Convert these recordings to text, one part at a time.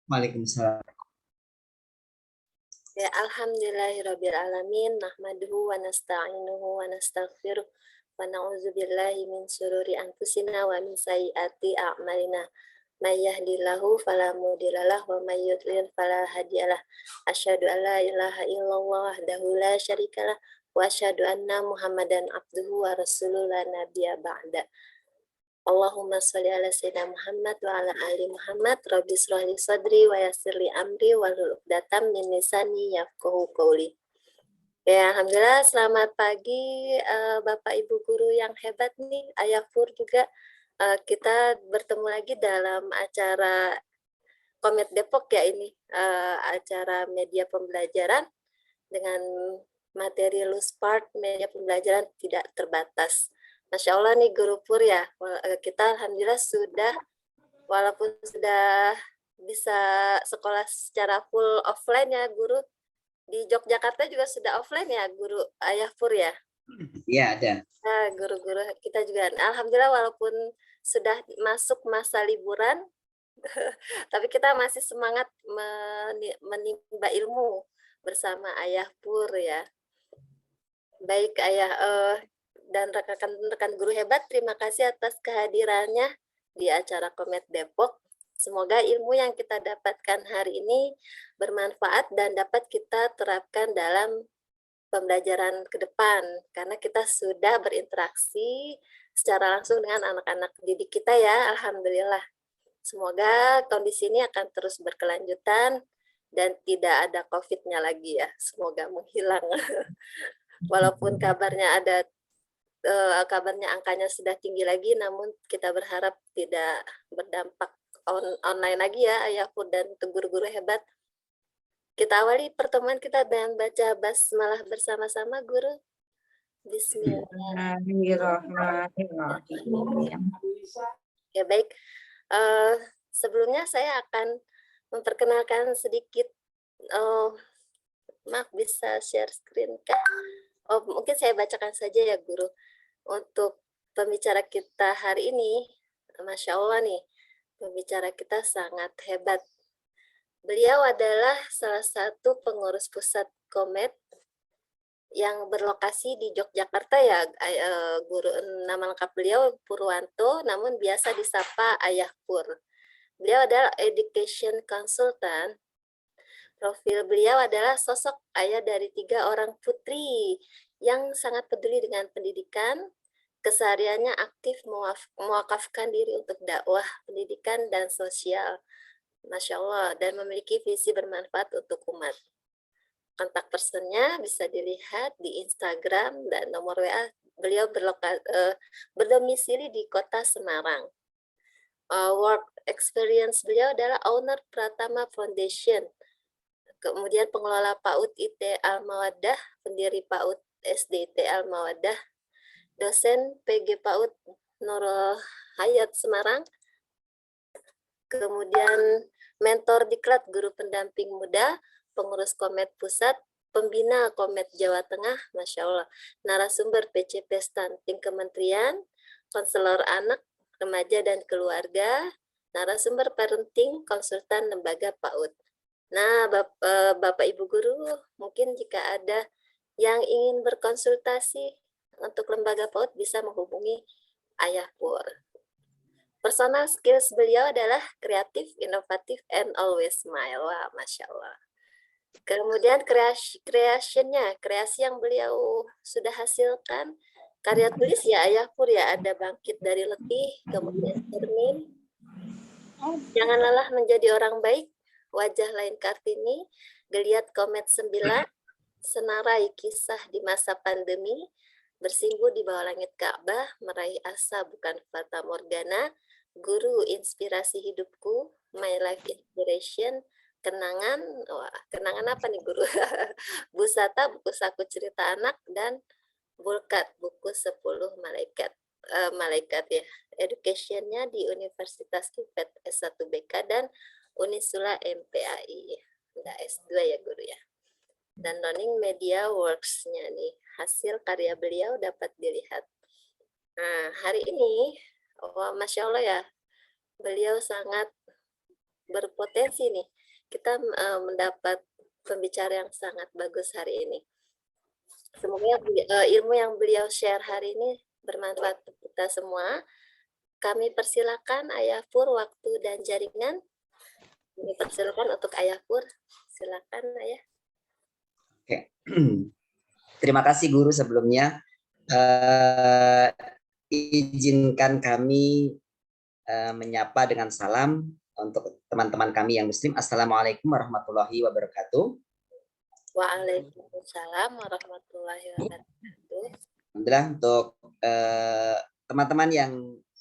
Waalaikumsalam. Ya, alhamdulillahirabbil alamin, nahmaduhu wa nasta'inuhu wa nastaghfiruh wa na'udzubillahi min syururi anfusina wa min sayyiati a'malina. May yahdihillahu fala mudhillalah wa may yudlil fala hadiyalah. Asyhadu an la ilaha illallah wahdahu la syarikalah wa asyhadu anna Muhammadan abduhu wa rasuluhu la nabiyya ba'da. Allahumma sholli ala sayyidina Muhammad wa ala ali Muhammad. Rabbi shrah li sadri wa yassir li amri wahlul 'uqdatam min lisani yafqahu qawli. Ya, alhamdulillah selamat pagi Bapak Ibu guru yang hebat nih, Ayah Pur juga. Kita bertemu lagi dalam acara Komet Depok ya ini, acara media pembelajaran dengan materi Luspart, media pembelajaran tidak terbatas. Masya Allah nih Guru Pur ya, kita alhamdulillah sudah, walaupun sudah bisa sekolah secara full offline ya Guru, di Yogyakarta juga sudah offline ya Guru Ayah Pur ya? Iya, ada. Nah, guru-guru kita juga, alhamdulillah walaupun sudah masuk masa liburan, tapi kita masih semangat menimba ilmu bersama Ayah Pur ya. Baik Ayah, dan rekan-rekan guru hebat, terima kasih atas kehadirannya di acara Komet Depok. Semoga ilmu yang kita dapatkan hari ini bermanfaat dan dapat kita terapkan dalam pembelajaran ke depan, karena kita sudah berinteraksi secara langsung dengan anak-anak didik kita ya, alhamdulillah. Semoga kondisi ini akan terus berkelanjutan dan tidak ada COVID-nya lagi ya, semoga menghilang. Walaupun kabarnya angkanya sudah tinggi lagi, namun kita berharap tidak berdampak online lagi ya, Ayah Pur dan guru-guru hebat. Kita awali pertemuan kita dengan baca basmalah bersama-sama, Guru. Bismillahirrahmanirrahim. Ya baik, sebelumnya saya akan memperkenalkan sedikit, maaf bisa share screen kah? Oh, mungkin saya bacakan saja ya Guru. Untuk pembicara kita hari ini, Masya Allah nih, pembicara kita sangat hebat. Beliau adalah salah satu pengurus pusat Komet yang berlokasi di Yogyakarta ya, Guru. Nama lengkap beliau Purwanto, namun biasa disapa Ayah Pur. Beliau adalah education consultant. Profil beliau adalah sosok ayah dari 3 orang putri yang sangat peduli dengan pendidikan. Kesehariannya aktif mewakafkan diri untuk dakwah, pendidikan, dan sosial. Masya Allah, dan memiliki visi bermanfaat untuk umat. Kontak personnya bisa dilihat di Instagram dan nomor WA. Beliau berdomisili di kota Semarang. Work experience beliau adalah owner Pratama Foundation, kemudian pengelola PAUD IT Al-Mawaddah, pendiri PAUD SD IT Al-Mawaddah, dosen PG PAUD Nurul Hayat Semarang, kemudian mentor diklat guru pendamping muda, pengurus Komet Pusat, pembina Komet Jawa Tengah, Masya Allah, narasumber PCP Stunting Kementerian, konselor anak, remaja dan keluarga, narasumber parenting, konsultan lembaga PAUD. Nah, Bapak Ibu Guru, mungkin jika ada yang ingin berkonsultasi untuk lembaga PAUD bisa menghubungi Ayah Pur. Personal skills beliau adalah kreatif, inovatif, and always smile. Wah, Masya Allah. Kemudian kreasi yang beliau sudah hasilkan, karya tulis ya Ayah Pur ya, ada Bangkit dari Letih, kemudian Cermin, Jangan Lelah Menjadi Orang Baik, Wajah Lain Kartini, Geliat Komet 9, Senarai Kisah di Masa Pandemi, Bersimpuh di Bawah Langit Ka'bah, Meraih Asa Bukan Fata Morgana, Guru Inspirasi Hidupku, My Life Inspiration, Kenangan, wah, kenangan apa nih Guru? Busata, buku saku cerita anak, dan Bulkat, buku 10 malaikat. Malaikat ya. Education-nya di Universitas Kifet S1 BK dan Unisula MPAI. Enggak S2 ya Guru ya. Dan Learning Media Works-nya nih, hasil karya beliau dapat dilihat. Nah, hari ini, Masya Allah ya, beliau sangat berpotensi nih kita mendapat pembicara yang sangat bagus hari ini. Semoga ilmu yang beliau share hari ini bermanfaat untuk kita semua. Kami persilakan Ayah Pur waktu dan jaringan. Kami persilakan untuk Ayah Pur. Silakan Ayah. Oke. Terima kasih Guru sebelumnya. Izinkan kami menyapa dengan salam untuk teman-teman kami yang Muslim. Assalamualaikum warahmatullahi wabarakatuh. Waalaikumsalam warahmatullahi wabarakatuh. Alhamdulillah untuk teman-teman yang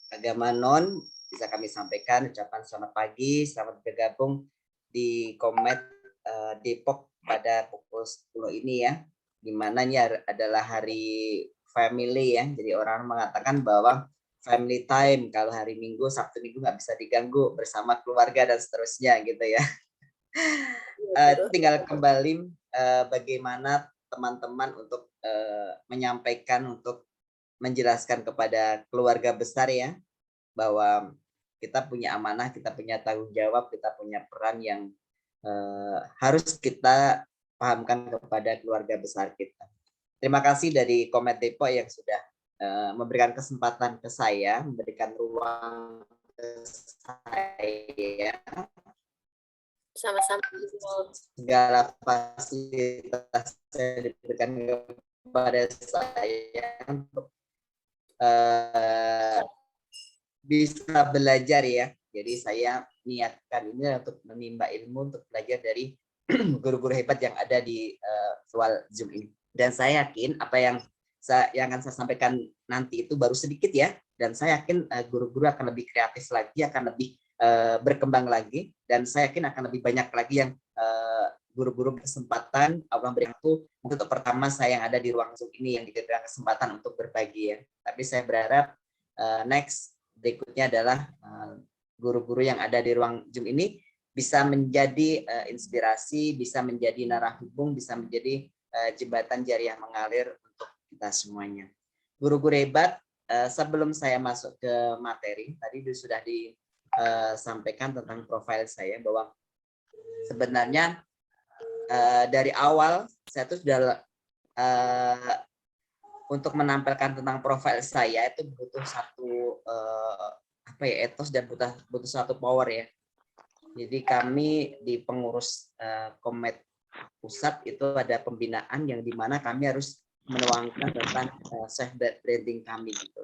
agama non bisa kami sampaikan ucapan selamat pagi, selamat bergabung di Komet Depok pada pukul 10 ini ya, dimana ini adalah hari family ya, jadi orang mengatakan bahwa family time kalau hari Minggu, Sabtu Minggu nggak bisa diganggu bersama keluarga dan seterusnya gitu ya. Tinggal kembali bagaimana teman-teman untuk menyampaikan, untuk menjelaskan kepada keluarga besar ya, bahwa kita punya amanah, kita punya tanggung jawab, kita punya peran yang harus kita pahamkan kepada keluarga besar kita. Terima kasih dari Komet Depok yang sudah memberikan kesempatan ke saya, memberikan ruang ke saya. Sama-sama. Segala fasilitas yang diberikan kepada saya untuk bisa belajar ya. Jadi saya niatkan ini untuk menimba ilmu, untuk belajar dari guru-guru hebat yang ada di virtual Zoom ini. Dan saya yakin apa yang akan saya sampaikan nanti itu baru sedikit ya. Dan saya yakin guru-guru akan lebih kreatif lagi, akan lebih berkembang lagi. Dan saya yakin akan lebih banyak lagi yang guru-guru kesempatan Allah berikan itu. Untuk pertama saya yang ada di ruang Zoom ini yang diberikan kesempatan untuk berbagi ya. Tapi saya berharap next berikutnya adalah guru-guru yang ada di ruang Zoom ini bisa menjadi inspirasi, bisa menjadi narahubung, bisa menjadi jembatan jariah mengalir untuk kita semuanya. Guru-guru hebat, sebelum saya masuk ke materi, tadi sudah disampaikan tentang profil saya bahwa sebenarnya dari awal saya tuh sudah untuk menampilkan tentang profil saya itu butuh satu etos dan butuh satu power ya. Jadi kami di pengurus Komet Pusat itu ada pembinaan yang dimana kami harus menuangkan tentang self branding kami gitu.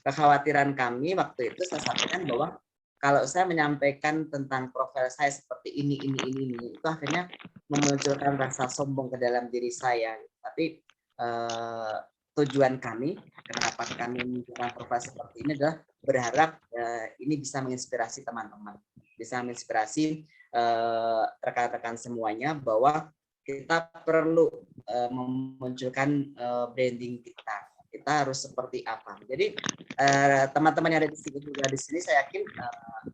Kekhawatiran kami waktu itu saya sampaikan bahwa kalau saya menyampaikan tentang profil saya seperti ini itu akhirnya memunculkan rasa sombong ke dalam diri saya. Tapi tujuan kami, kenapa kami menunjukkan profil seperti ini adalah berharap ini bisa menginspirasi teman-teman, bisa menginspirasi rekan-rekan semuanya bahwa kita perlu memunculkan branding kita. Kita harus seperti apa. Jadi teman-teman yang ada di sini saya yakin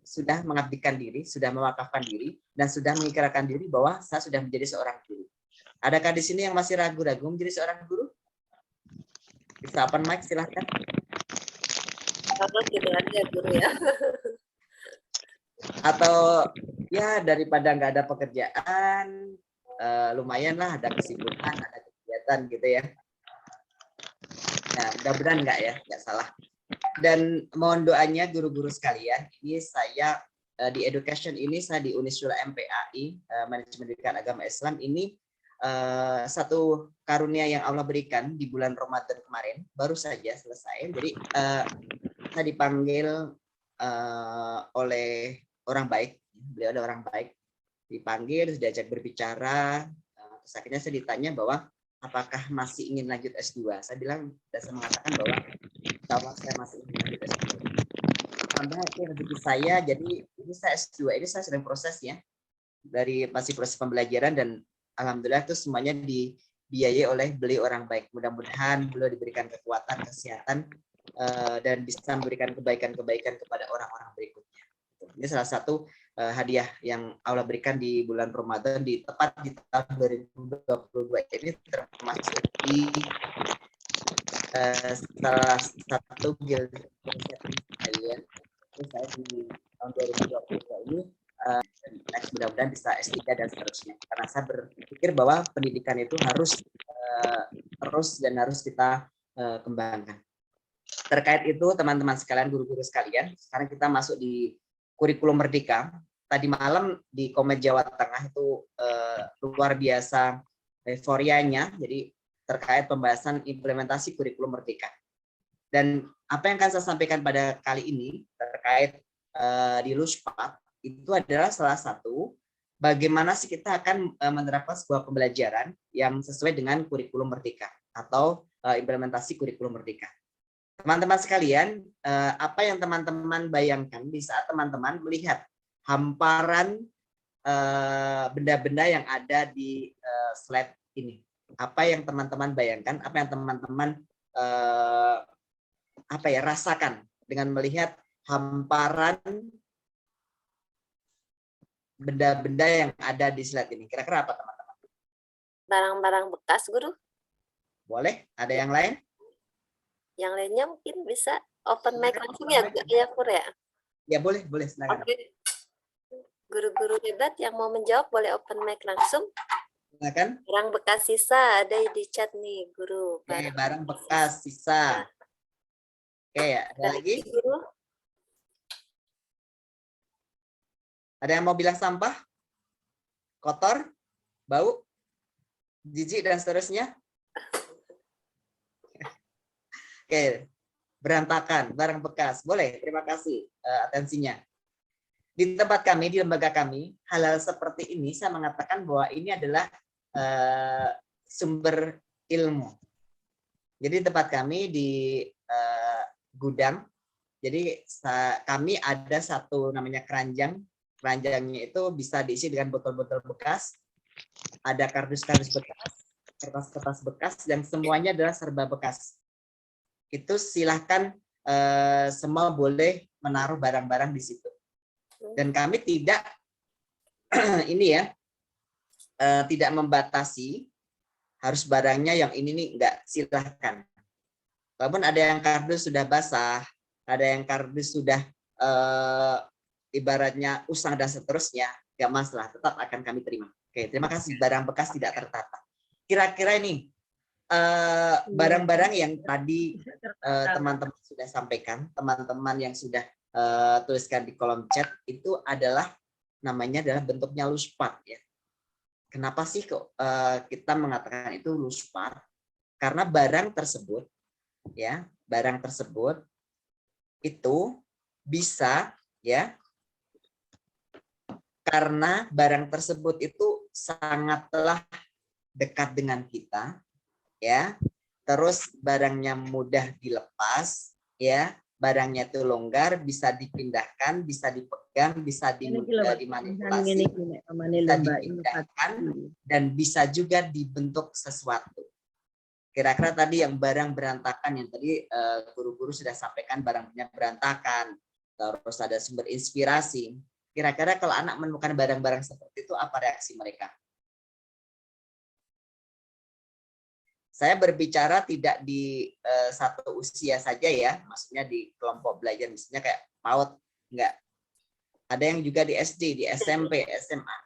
sudah mengabdikan diri, sudah mewakafkan diri, dan sudah mengikrarkan diri bahwa saya sudah menjadi seorang guru. Adakah di sini yang masih ragu-ragu menjadi seorang guru? Bisa open mic silahkan. Kalau tidak ada guru ya. Atau ya daripada nggak ada pekerjaan, lumayan lah ada kesibukan, ada kegiatan gitu ya. Nah, mudah-mudahan nggak salah. Dan mohon doanya guru-guru sekalian, ini saya di education ini saya di Unisula MPAI, Manajemen Pendidikan Agama Islam ini satu karunia yang Allah berikan di bulan Ramadan kemarin, baru saja selesai. Jadi saya dipanggil oleh orang baik, beliau ada orang baik, dipanggil, diajak berbicara, terus akhirnya saya ditanya bahwa apakah masih ingin lanjut S2. Saya bilang, dan saya mengatakan bahwa kalau saya masih ingin lanjut S2. Alhamdulillah itu rezeki saya, jadi ini saya S2, ini saya sedang proses ya, masih proses pembelajaran, dan alhamdulillah itu semuanya dibiayai oleh beliau orang baik. Mudah-mudahan beliau diberikan kekuatan, kesehatan, dan bisa memberikan kebaikan-kebaikan kepada orang-orang berikutnya. Ini salah satu hadiah yang Allah berikan di bulan Ramadan tepat di tahun 2022 ini, termasuk di salah satu guild kalian. Saya di tahun 2022 ini next mudah-mudahan bisa S3 dan seterusnya. Karena saya berpikir bahwa pendidikan itu harus terus dan harus kita kembangkan. Terkait itu teman-teman sekalian, guru-guru sekalian, sekarang kita masuk di kurikulum merdeka. Tadi malam di Komet Jawa Tengah itu luar biasa euforianya, jadi terkait pembahasan implementasi kurikulum merdeka. Dan apa yang akan saya sampaikan pada kali ini terkait di Luspat itu adalah salah satu bagaimana sih kita akan menerapkan sebuah pembelajaran yang sesuai dengan kurikulum merdeka atau implementasi kurikulum merdeka. Teman-teman sekalian, apa yang teman-teman bayangkan di saat teman-teman melihat hamparan benda-benda yang ada di slide ini? Apa yang teman-teman bayangkan? Apa yang teman-teman rasakan dengan melihat hamparan benda-benda yang ada di slide ini? Kira-kira apa teman-teman? Barang-barang bekas, Guru. Boleh? Ada yang lain? Yang lainnya mungkin bisa open mic langsung ya, Kur ya? Ya boleh, silakan. Oke. Guru-guru hebat yang mau menjawab boleh open mic langsung. Silakan. Barang bekas sisa ada di chat nih, Guru. Barang bekas sisa. Oke, ada lagi? Guru? Ada yang mau bilang sampah? Kotor? Bau? Jijik dan seterusnya? Oke, berantakan, barang bekas. Boleh, terima kasih atensinya. Di tempat kami, di lembaga kami, hal-hal seperti ini saya mengatakan bahwa ini adalah sumber ilmu. Jadi tempat kami di gudang, jadi kami ada satu namanya keranjang. Keranjangnya itu bisa diisi dengan botol-botol bekas, ada kardus-kardus bekas, kertas-kertas bekas, dan semuanya adalah serba bekas. Itu silahkan semua boleh menaruh barang-barang di situ. Dan kami tidak tidak membatasi harus barangnya yang ini nih, enggak, silahkan. Walaupun ada yang kardus sudah basah, ada yang kardus sudah ibaratnya usang dan seterusnya, enggak masalah, tetap akan kami terima. Oke, terima kasih. Barang bekas tidak tertata. Kira-kira ini barang-barang yang tadi teman-teman sudah sampaikan, teman-teman yang sudah tuliskan di kolom chat itu adalah namanya adalah bentuknya Luspat ya. Kenapa sih kok kita mengatakan itu Luspat? Karena barang tersebut ya, barang tersebut itu bisa ya, karena barang tersebut itu sangatlah dekat dengan kita ya, terus barangnya mudah dilepas ya, barangnya itu longgar, bisa dipindahkan, bisa dipegang, bisa dimanipulasi, bisa dipindahkan, dan bisa juga dibentuk sesuatu. Kira-kira tadi yang barang berantakan yang tadi guru-guru sudah sampaikan, barangnya berantakan, terus ada sumber inspirasi. Kira-kira kalau anak menemukan barang-barang seperti itu, apa reaksi mereka? Saya berbicara tidak di satu usia saja ya, maksudnya di kelompok belajar, misalnya kayak PAUD, enggak. Ada yang juga di SD, di SMP, SMA.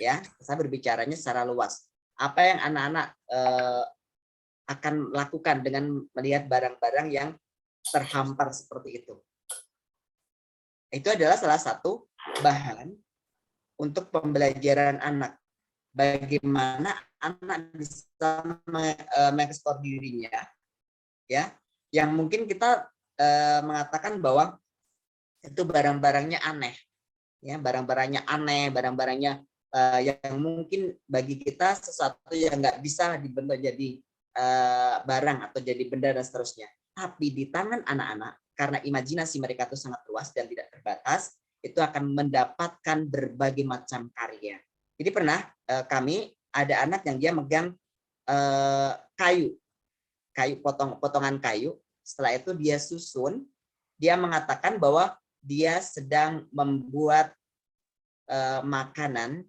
Ya, saya berbicaranya secara luas. Apa yang anak-anak akan lakukan dengan melihat barang-barang yang terhampar seperti itu? Itu adalah salah satu bahan untuk pembelajaran anak. Bagaimana anak bisa mengeksplor dirinya, ya, yang mungkin kita mengatakan bahwa itu barang-barangnya aneh, ya, barang-barangnya aneh, barang-barangnya yang mungkin bagi kita sesuatu yang nggak bisa dibentuk jadi barang atau jadi benda dan seterusnya. Tapi di tangan anak-anak, karena imajinasi mereka itu sangat luas dan tidak terbatas, itu akan mendapatkan berbagai macam karya. Jadi pernah kami ada anak yang dia megang kayu potongan kayu. Setelah itu dia susun. Dia mengatakan bahwa dia sedang membuat makanan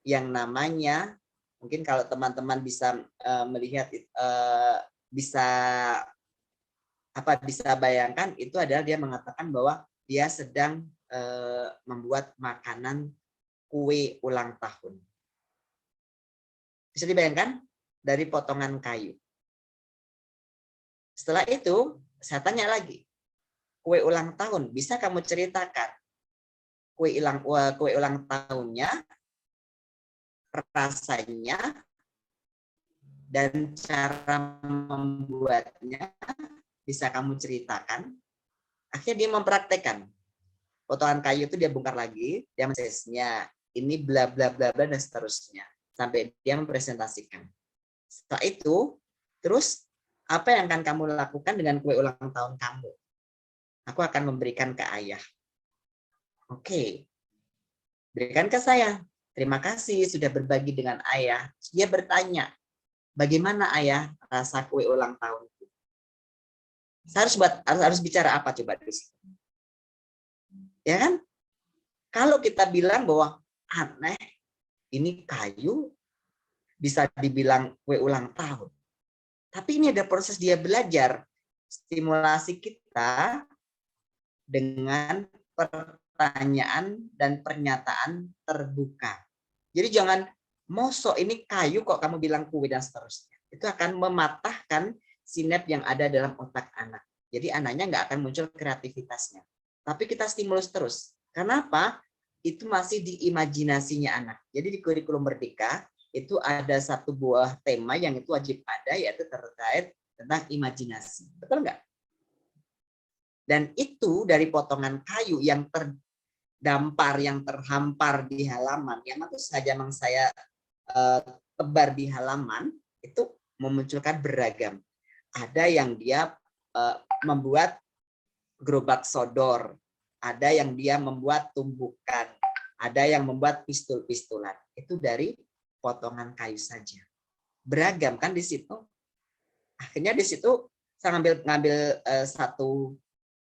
yang namanya, mungkin kalau teman-teman bisa melihat, bisa bayangkan, itu adalah dia mengatakan bahwa dia sedang membuat makanan kue ulang tahun. Bisa dibayangkan dari potongan kayu. Setelah itu, saya tanya lagi, kue ulang tahun, bisa kamu ceritakan kue ulang tahunnya, rasanya, dan cara membuatnya, bisa kamu ceritakan? Akhirnya dia mempraktekkan. Potongan kayu itu dia bongkar lagi, dia prosesnya, ini bla bla bla bla dan seterusnya. Sampai dia mempresentasikan. Setelah itu, terus apa yang akan kamu lakukan dengan kue ulang tahun kamu? Aku akan memberikan ke ayah. Oke, berikan ke saya. Terima kasih sudah berbagi dengan ayah. Dia bertanya, bagaimana ayah rasa kue ulang tahun? Saya harus bicara apa coba di situ? Ya kan? Kalau kita bilang bahwa aneh, ini kayu bisa dibilang kue ulang tahun. Tapi ini ada proses dia belajar. Stimulasi kita dengan pertanyaan dan pernyataan terbuka. Jadi jangan mosok ini kayu kok kamu bilang kue dan seterusnya. Itu akan mematahkan sinap yang ada dalam otak anak. Jadi anaknya nggak akan muncul kreativitasnya. Tapi kita stimulus terus. Kenapa? Itu masih di imajinasinya anak. Jadi di kurikulum Merdeka itu ada satu buah tema yang itu wajib ada, yaitu terkait tentang imajinasi. Betul nggak? Dan itu dari potongan kayu yang terdampar, yang terhampar di halaman, yang itu saja memang saya tebar di halaman, itu memunculkan beragam. Ada yang dia membuat gerobak sodor, ada yang dia membuat tumbukan, ada yang membuat pistul-pistulan. Itu dari potongan kayu saja. Beragam kan di situ. Akhirnya di situ saya ngambil satu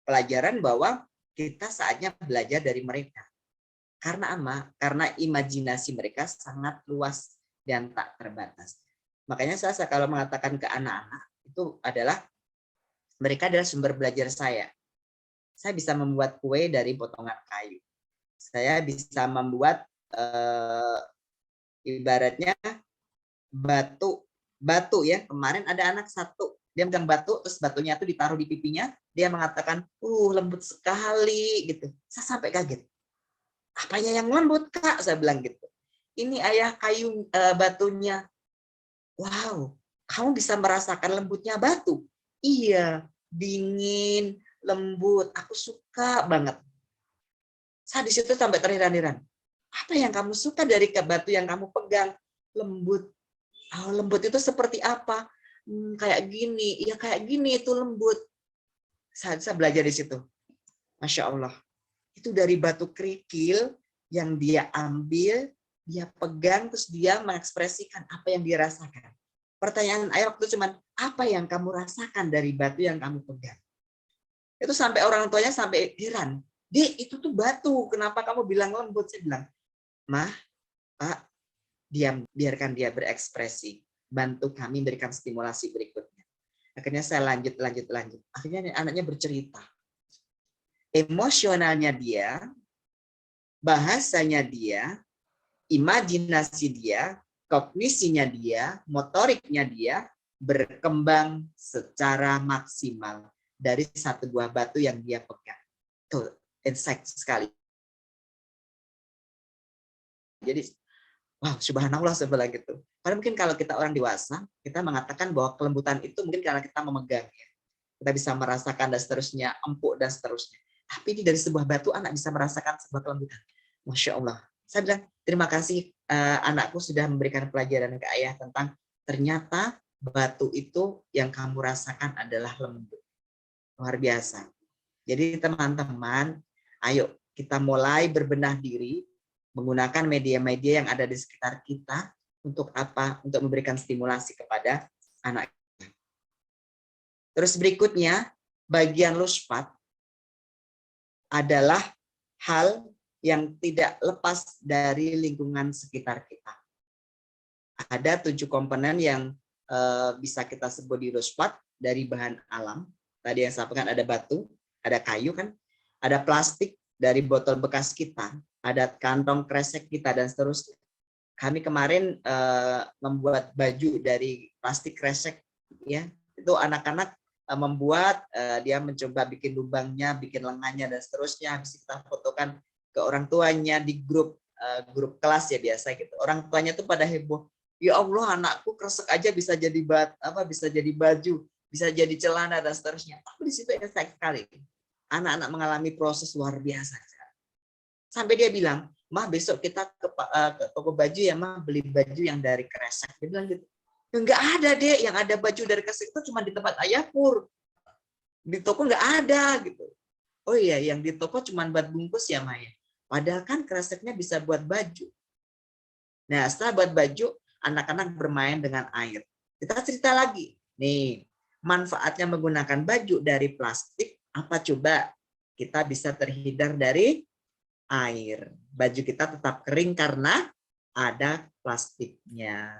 pelajaran bahwa kita saatnya belajar dari mereka. Karena apa? Karena imajinasi mereka sangat luas dan tak terbatas. Makanya saya kalau mengatakan ke anak-anak itu adalah mereka adalah sumber belajar saya. Saya bisa membuat kue dari potongan kayu. Saya bisa membuat ibaratnya batu ya. Kemarin ada anak satu, dia megang batu, terus batunya itu ditaruh di pipinya, dia mengatakan, lembut sekali gitu. Saya sampai kaget. Apanya yang lembut, Kak? Saya bilang gitu. Ini ayah kayu batunya. Wow, kamu bisa merasakan lembutnya batu? Iya, dingin, lembut. Aku suka banget. Saya di situ sampai terheran-heran. Apa yang kamu suka dari batu yang kamu pegang? Lembut. Oh, lembut itu seperti apa? Kayak gini. Ya kayak gini itu lembut. Saya belajar di situ. Masya Allah. Itu dari batu kerikil yang dia ambil, dia pegang, terus dia mengekspresikan apa yang dia rasakan. Pertanyaan ayah waktu itu cuma, apa yang kamu rasakan dari batu yang kamu pegang? Itu sampai orang tuanya sampai heran. Dek, itu tuh batu, kenapa kamu bilang lembut? Saya bilang, Mah, Pak, diam, biarkan dia berekspresi. Bantu kami berikan stimulasi berikutnya. Akhirnya saya lanjut. Akhirnya anaknya bercerita. Emosionalnya dia, bahasanya dia, imajinasi dia, kognisinya dia, motoriknya dia berkembang secara maksimal dari satu buah batu yang dia pegang. Tuh, insight sekali. Jadi, wow, subhanallah sebelah gitu. Padahal mungkin kalau kita orang dewasa, kita mengatakan bahwa kelembutan itu mungkin karena kita memegang. Ya. Kita bisa merasakan dan seterusnya, empuk dan seterusnya. Tapi ini dari sebuah batu, anak bisa merasakan sebuah kelembutan. Masya Allah. Saya bilang, terima kasih anakku sudah memberikan pelajaran ke ayah tentang ternyata batu itu yang kamu rasakan adalah lembut. Luar biasa. Jadi teman-teman, ayo kita mulai berbenah diri menggunakan media-media yang ada di sekitar kita untuk apa? Untuk memberikan stimulasi kepada anak kita. Terus berikutnya, bagian luspat adalah hal yang tidak lepas dari lingkungan sekitar kita. Ada 7 komponen yang bisa kita sebut di luspat dari bahan alam. Tadi yang saya sampaikan ada batu, ada kayu kan, ada plastik dari botol bekas kita, ada kantong kresek kita dan seterusnya. Kami kemarin membuat baju dari plastik kresek, ya. Itu anak-anak membuat, dia mencoba bikin lubangnya, bikin lengannya dan seterusnya. Habis kita fotokan ke orang tuanya di grup kelas ya biasa gitu. Orang tuanya tuh pada heboh. Ya Allah, anakku kresek aja bisa jadi bisa jadi baju, bisa jadi celana dan seterusnya. Tapi di situ efek sekali. Anak-anak mengalami proses luar biasa. Sampai dia bilang, "Mah, besok kita ke toko baju ya, Mah, beli baju yang dari kresek." Dia bilang gitu. Enggak ada, Dek, yang ada baju dari kresek itu cuma di tempat Ayah Pur. Di toko enggak ada gitu. Oh iya, yang di toko cuma buat bungkus ya, Maya. Padahal kan kreseknya bisa buat baju. Nah, setelah buat baju, anak-anak bermain dengan air. Kita cerita lagi. Nih, manfaatnya menggunakan baju dari plastik, apa coba? Kita bisa terhindar dari air. Baju kita tetap kering karena ada plastiknya.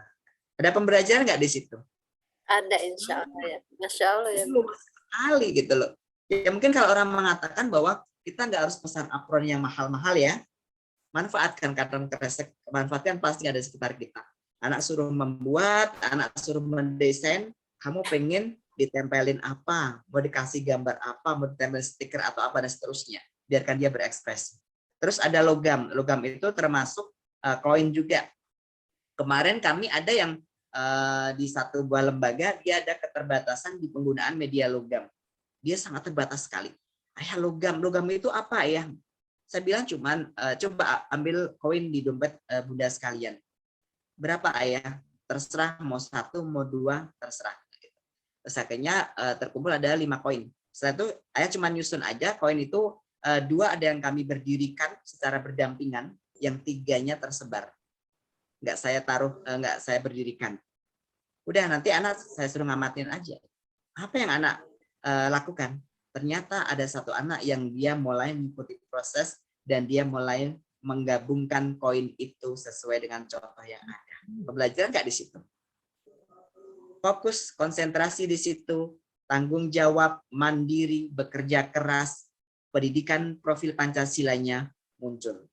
Ada pembelajaran nggak di situ? Ada, insya Allah ya. Masya Allah ya. Itu luas sekali gitu loh. Ya mungkin kalau orang mengatakan bahwa kita nggak harus pesan apron yang mahal-mahal ya, manfaatkan kantong kresek, manfaatkan plastik yang ada di sekitar kita. Anak suruh membuat, anak suruh mendesain, kamu pengen ditempelin apa, mau dikasih gambar apa, mau ditempel stiker atau apa dan seterusnya. Biarkan dia berekspresi. Terus ada logam. Logam itu termasuk koin juga. Kemarin kami ada yang di satu buah lembaga, dia ada keterbatasan di penggunaan media logam. Dia sangat terbatas sekali. Ayah, logam itu apa ya? Saya bilang cuman coba ambil koin di dompet Bunda sekalian. Berapa Ayah? Terserah, mau 1, mau 2, terserah. Terus akhirnya terkumpul ada 5 koin. Setelah itu Ayah cuma nyusun aja koin itu 2 ada yang kami berdirikan secara berdampingan, yang 3-nya tersebar. Nggak saya taruh, nggak saya berdirikan. Udah, nanti anak saya suruh ngamatin aja. Apa yang anak lakukan? Ternyata ada satu anak yang dia mulai mengikuti proses dan dia mulai menggabungkan koin itu sesuai dengan contoh yang ada. Pembelajaran nggak di situ? Fokus, konsentrasi di situ, tanggung jawab, mandiri, bekerja keras, pendidikan profil Pancasilanya muncul.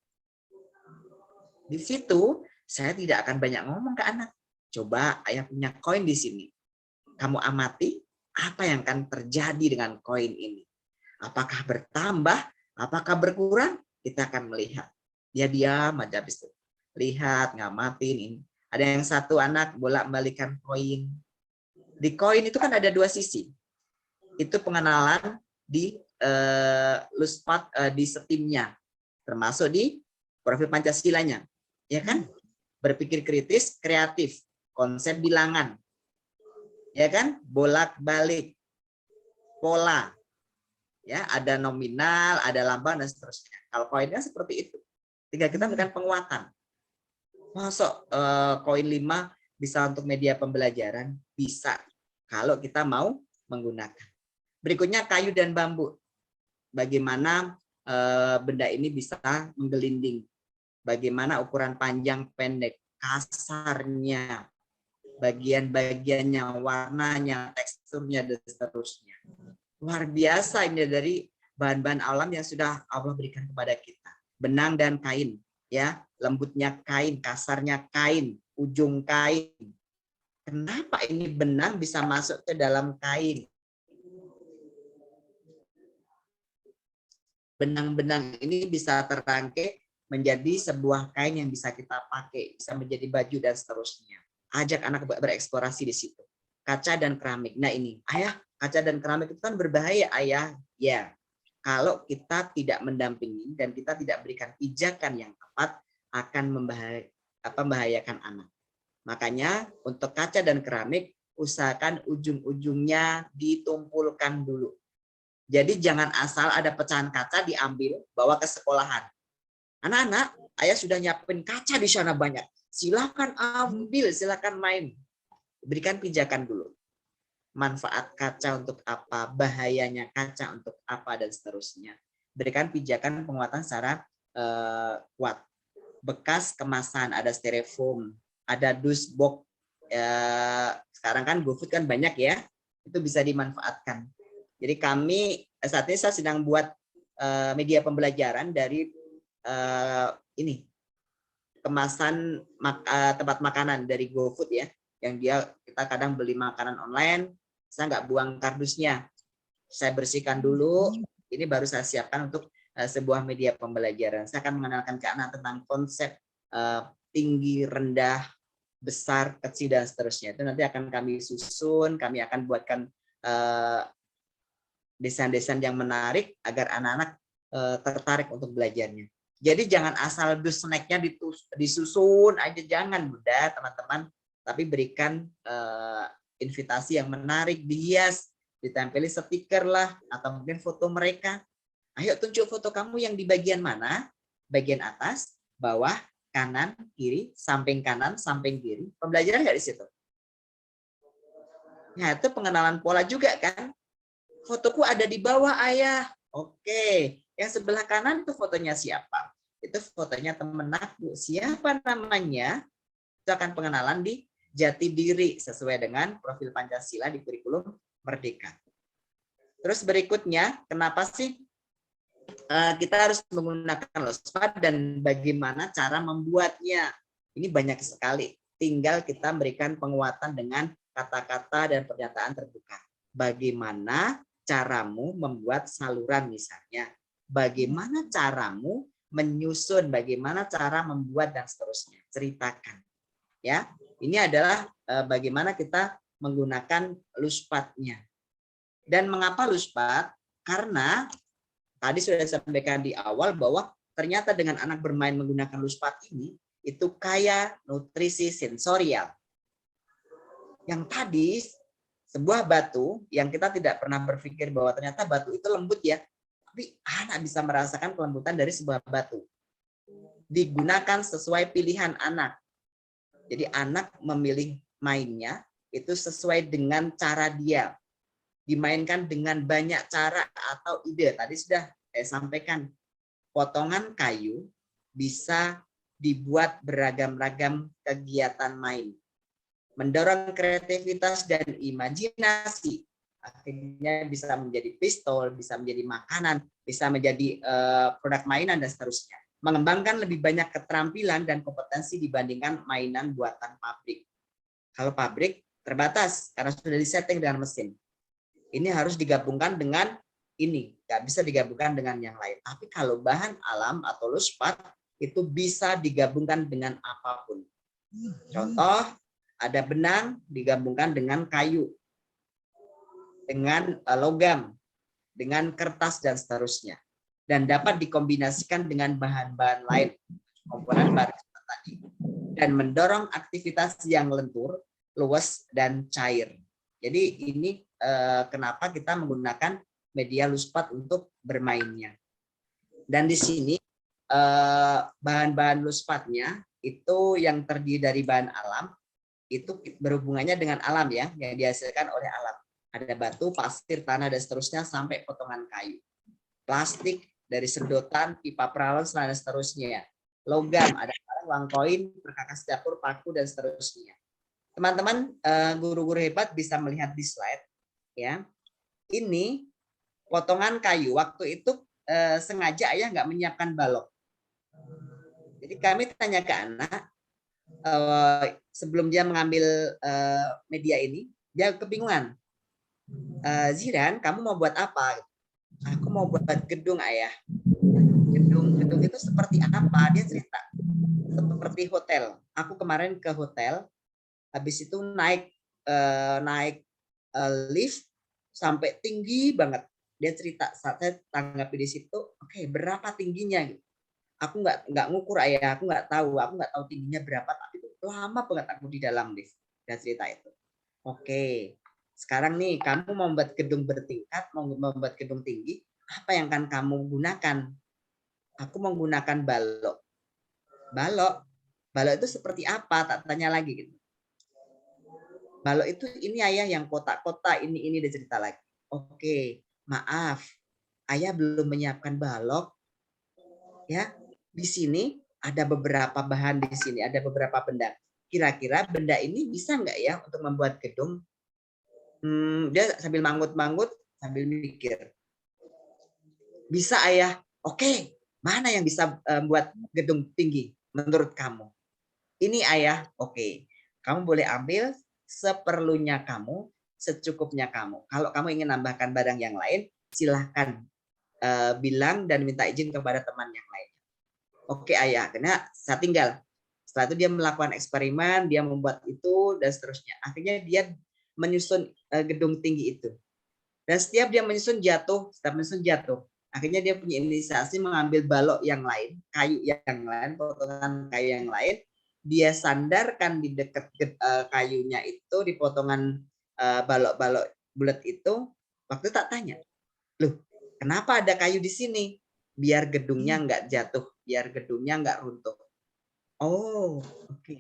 Di situ saya tidak akan banyak ngomong ke anak. Coba Ayah punya koin di sini. Kamu amati apa yang akan terjadi dengan koin ini. Apakah bertambah? Apakah berkurang? Kita akan melihat. Dia diam aja habis itu. Lihat, ngamatin ini. Ada yang satu anak bolak-balikan koin. Di koin itu kan ada 2 sisi. Itu pengenalan di Luspat di Steam-nya, termasuk di profil Pancasilanya. Ya kan? Berpikir kritis, kreatif, konsep bilangan. Ya kan? Bolak-balik, pola. Ya, ada nominal, ada lambang dan seterusnya. Kalau koinnya seperti itu. Tinggal kita memberikan penguatan. Masuk koin 5 bisa untuk media pembelajaran? Bisa. Kalau kita mau menggunakan. Berikutnya kayu dan bambu. Bagaimana benda ini bisa menggelinding. Bagaimana ukuran panjang pendek, kasarnya, bagian-bagiannya, warnanya, teksturnya, dan seterusnya. Luar biasa ini dari bahan-bahan alam yang sudah Allah berikan kepada kita. Benang dan kain, ya, lembutnya kain, kasarnya kain, ujung kain. Kenapa ini benang bisa masuk ke dalam kain? Benang-benang ini bisa terangkai menjadi sebuah kain yang bisa kita pakai, bisa menjadi baju dan seterusnya. Ajak anak bereksplorasi di situ. Kaca dan keramik. Nah ini, Ayah, kaca dan keramik itu kan berbahaya, Ayah. Ya, kalau kita tidak mendampingi dan kita tidak berikan pijakan yang tepat, akan membahayakan anak. Makanya untuk kaca dan keramik, usahakan ujung-ujungnya ditumpulkan dulu. Jadi jangan asal ada pecahan kaca diambil, bawa ke sekolahan. Anak-anak, Ayah sudah nyiapin kaca di sana banyak. Silakan ambil, silakan main. Berikan pijakan dulu. Manfaat kaca untuk apa, bahayanya kaca untuk apa, dan seterusnya. Berikan pijakan penguatan secara kuat. Bekas kemasan, ada styrofoam, ada dus box. Sekarang kan GoFood kan banyak ya, itu bisa dimanfaatkan. Jadi kami saat ini saya sedang buat media pembelajaran dari ini kemasan tempat makanan dari GoFood ya, yang kita kadang beli makanan online, saya nggak buang kardusnya, saya bersihkan dulu, ini baru saya siapkan untuk sebuah media pembelajaran. Saya akan mengenalkan ke anak tentang konsep tinggi, rendah, besar, kecil, dan seterusnya. Itu nanti akan kami susun, kami akan buatkan desain-desain yang menarik agar anak-anak tertarik untuk belajarnya. Jadi jangan asal dus snacknya disusun aja, jangan Bunda, teman-teman. Tapi berikan invitasi yang menarik, dihias, ditempeli stiker lah, atau mungkin foto mereka. Ayo tunjuk foto kamu yang di bagian mana? Bagian atas, bawah, kanan, kiri, samping kanan, samping kiri. Pembelajaran nggak di situ? Nah, itu pengenalan pola juga kan? Fotoku ada di bawah, ayah. Oke. Yang sebelah kanan itu fotonya siapa? Itu fotonya temen aku. Siapa namanya? Itu akan pengenalan di jati diri sesuai dengan profil Pancasila di kurikulum Merdeka. Terus berikutnya, kenapa sih kita harus menggunakan LOSPAT dan bagaimana cara membuatnya? Ini banyak sekali. Tinggal kita berikan penguatan dengan kata-kata dan pernyataan terbuka. Bagaimana caramu membuat saluran misalnya? Bagaimana caramu menyusun? Bagaimana cara membuat dan seterusnya? Ceritakan. Ya, ini adalah bagaimana kita menggunakan LUSPAT-nya. Dan mengapa LUSPAT? Karena tadi sudah disampaikan di awal bahwa ternyata dengan anak bermain menggunakan LUSPAT ini itu kaya nutrisi sensorial. Yang tadi sebuah batu yang kita tidak pernah berpikir bahwa ternyata batu itu lembut ya, tapi anak bisa merasakan kelembutan dari sebuah batu. Digunakan sesuai pilihan anak. Jadi anak memilih mainnya itu sesuai dengan cara dia. Dimainkan dengan banyak cara atau ide. Tadi sudah saya sampaikan, potongan kayu bisa dibuat beragam-ragam kegiatan main. Mendorong kreativitas dan imajinasi. Akhirnya bisa menjadi pistol, bisa menjadi makanan, bisa menjadi produk mainan, dan seterusnya. Mengembangkan lebih banyak keterampilan dan kompetensi dibandingkan mainan buatan pabrik. Kalau pabrik terbatas karena sudah disetting dengan mesin. Ini harus digabungkan dengan ini, nggak bisa digabungkan dengan yang lain. Tapi kalau bahan alam atau LUSPAT itu bisa digabungkan dengan apapun. Contoh, ada benang digabungkan dengan kayu, dengan logam, dengan kertas, dan seterusnya. Dan dapat dikombinasikan dengan bahan-bahan lain, komponen bahan tadi. Dan mendorong aktivitas yang lentur, luas, dan cair. Jadi ini kenapa kita menggunakan media LUSPAT untuk bermainnya. Dan di sini bahan-bahan LUSPAT-nya itu yang terdiri dari bahan alam, itu berhubungannya dengan alam ya, yang dihasilkan oleh alam. Ada batu, pasir, tanah, dan seterusnya sampai potongan kayu. Plastik dari sedotan, pipa peralon, dan seterusnya. Logam, ada uang koin, perkakas dapur, paku, dan seterusnya. Teman-teman, guru-guru hebat bisa melihat di slide ya. Ini potongan kayu. Waktu itu sengaja ayah nggak menyiapkan balok. Jadi kami tanya ke anak sebelum dia mengambil media ini, dia kebingungan. Zidan, kamu mau buat apa? Aku mau buat gedung, ayah. Gedung itu seperti apa? Dia cerita. Seperti hotel. Aku kemarin ke hotel, habis itu naik lift sampai tinggi banget. Dia cerita, saat saya tanggapi di situ, oke, berapa tingginya? Aku nggak ngukur, ayah, aku nggak tahu tingginya berapa, tapi itu lama banget aku di dalam lift. Dia cerita itu. Oke, sekarang nih kamu mau membuat gedung bertingkat, mau membuat gedung tinggi, apa yang akan kamu gunakan? Aku menggunakan balok. Balok itu seperti apa? Tak tanya lagi gitu. Balok itu ini ayah yang kotak-kotak, ini dia cerita lagi. Oke, maaf, ayah belum menyiapkan balok. Ya, di sini ada beberapa bahan, di sini ada beberapa benda. Kira-kira benda ini bisa nggak ya untuk membuat gedung? Dia sambil manggut-manggut, sambil mikir. Bisa ayah. Oke, Mana yang bisa buat gedung tinggi menurut kamu? Ini ayah, oke. Kamu boleh ambil seperlunya kamu, secukupnya kamu. Kalau kamu ingin nambahkan barang yang lain, silahkan bilang dan minta izin kepada teman yang lain. Oke ayah, karena saya tinggal. Setelah itu dia melakukan eksperimen, dia membuat itu dan seterusnya. Akhirnya dia menyusun gedung tinggi itu. Dan setiap dia menyusun jatuh, akhirnya dia punya inisiasi mengambil balok yang lain, kayu yang lain, potongan kayu yang lain, dia sandarkan di dekat kayunya itu, di potongan balok-balok bulat itu. Waktu tak tanya, loh kenapa ada kayu di sini? Biar gedungnya nggak jatuh, biar gedungnya nggak runtuh. Oh, oke.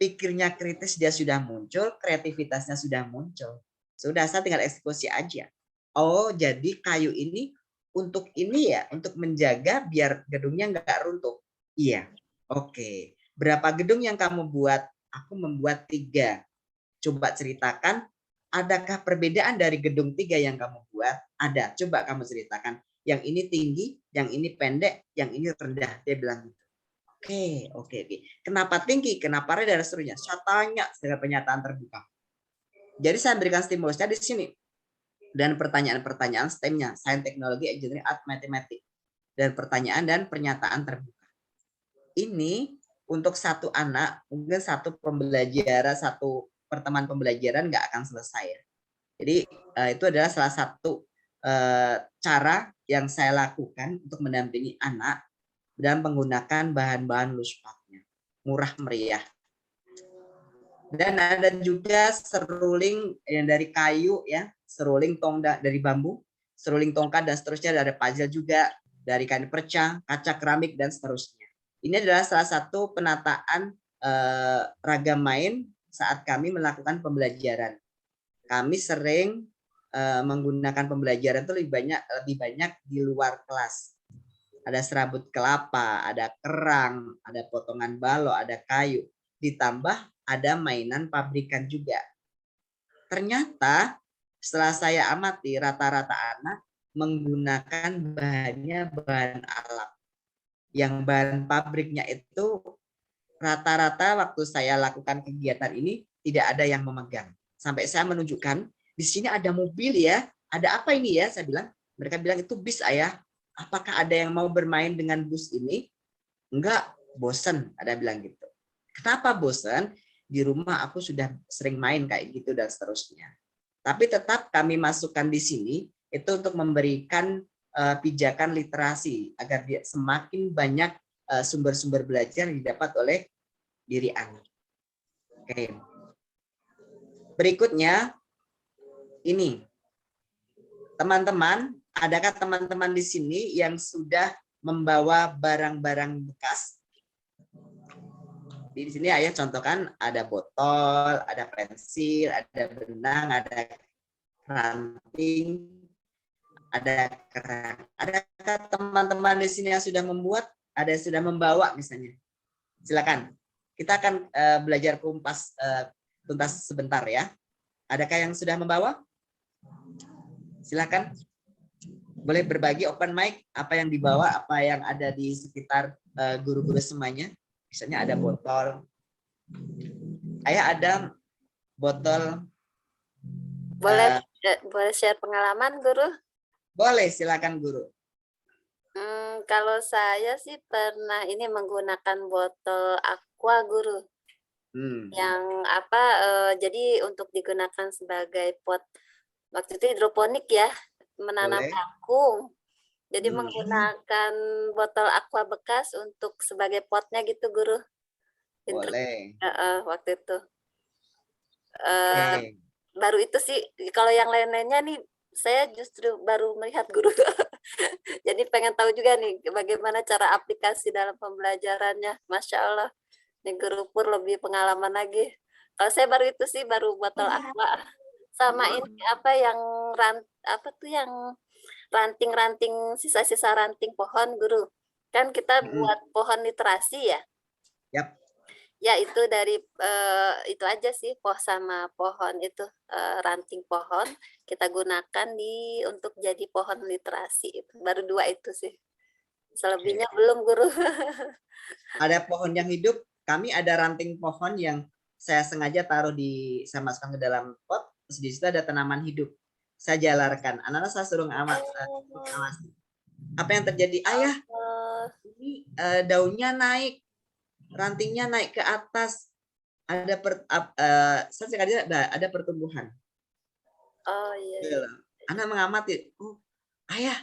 Pikirnya kritis dia sudah muncul, kreativitasnya sudah muncul. Sudah, saya tinggal eksekusi aja. Oh, jadi kayu ini untuk ini ya, untuk menjaga biar gedungnya nggak runtuh. Iya, oke. Berapa gedung yang kamu buat? Aku membuat 3. Coba ceritakan, adakah perbedaan dari gedung 3 yang kamu buat? Ada, coba kamu ceritakan. Yang ini tinggi, yang ini pendek, yang ini rendah. Dia bilang gitu. Oke. Kenapa tinggi? Kenapa rendah dan seterusnya? Saya tanya dengan pernyataan terbuka. Jadi saya berikan stimulusnya di sini. Dan pertanyaan-pertanyaan STEM-nya, Sains, Teknologi, Engineering, Art, Matematik. Dan pertanyaan dan pernyataan terbuka. Ini untuk satu anak, mungkin satu pembelajaran, satu pertemuan pembelajaran nggak akan selesai. Jadi itu adalah salah satu cara yang saya lakukan untuk mendampingi anak dan menggunakan bahan-bahan luspatnya, murah meriah. Dan ada juga seruling yang dari kayu ya, seruling tongkat dari bambu, seruling tongkat dan seterusnya, ada puzzle juga dari kain perca, kaca keramik dan seterusnya. Ini adalah salah satu penataan ragam main saat kami melakukan pembelajaran. Kami sering menggunakan pembelajaran itu lebih banyak di luar kelas. Ada serabut kelapa, ada kerang, ada potongan balok, ada kayu. Ditambah ada mainan pabrikan juga. Ternyata setelah saya amati, rata-rata anak menggunakan bahannya bahan alam. Yang bahan pabriknya itu rata-rata waktu saya lakukan kegiatan ini tidak ada yang memegang. Sampai saya menunjukkan, di sini ada mobil ya, ada apa ini ya? Saya bilang, mereka bilang itu bis ayah. Apakah ada yang mau bermain dengan bus ini? Enggak, bosen, ada bilang gitu. Kenapa bosen? Di rumah aku sudah sering main kayak gitu dan seterusnya. Tapi tetap kami masukkan di sini itu untuk memberikan pijakan literasi agar dia semakin banyak sumber-sumber belajar yang didapat oleh diri anak. Oke. Berikutnya ini. Teman-teman, adakah teman-teman di sini yang sudah membawa barang-barang bekas? Di sini ayah contohkan ada botol, ada pensil, ada benang, ada ranting, ada kerang. Adakah teman-teman di sini yang sudah membuat, ada yang sudah membawa misalnya? Silakan. Kita akan belajar tuntas sebentar ya. Adakah yang sudah membawa? Silakan. Boleh berbagi open mic apa yang dibawa, apa yang ada di sekitar guru-guru semuanya. Misalnya ada botol. Ayah ada botol. Boleh boleh share pengalaman, Guru? Boleh, silakan guru. Kalau saya sih pernah ini menggunakan botol aqua, Guru. Yang apa jadi untuk digunakan sebagai pot, waktu itu hidroponik ya, menanam Boleh. kangkung. Jadi menggunakan botol aqua bekas untuk sebagai potnya gitu, Guru. Boleh. Waktu itu. Oke. Baru itu sih, kalau yang lain-lainnya nih saya justru baru melihat Guru. Jadi pengen tahu juga nih bagaimana cara aplikasi dalam pembelajarannya. Masya Allah, nih Guru Pur lebih pengalaman lagi. Kalau saya baru itu sih, baru botol aqua sama ini apa yang apa tuh yang ranting-ranting, sisa-sisa ranting pohon, Guru. Kan kita buat pohon literasi ya. Yap. Ya itu dari itu aja sih, sama pohon itu ranting pohon kita gunakan untuk jadi pohon literasi itu. Baru 2 itu sih. Selebihnya belum, Guru. Ada pohon yang hidup, kami ada ranting pohon yang saya sengaja taruh saya masukkan ke dalam pot, terus di situ ada tanaman hidup. Saya jalarkan, anak-anak saya suruh ngawasi. Apa yang terjadi? Ayah, ini daunnya naik, rantingnya naik ke atas, saya sengaja ada pertumbuhan. Oh iya. Anak mengamati, oh, ayah,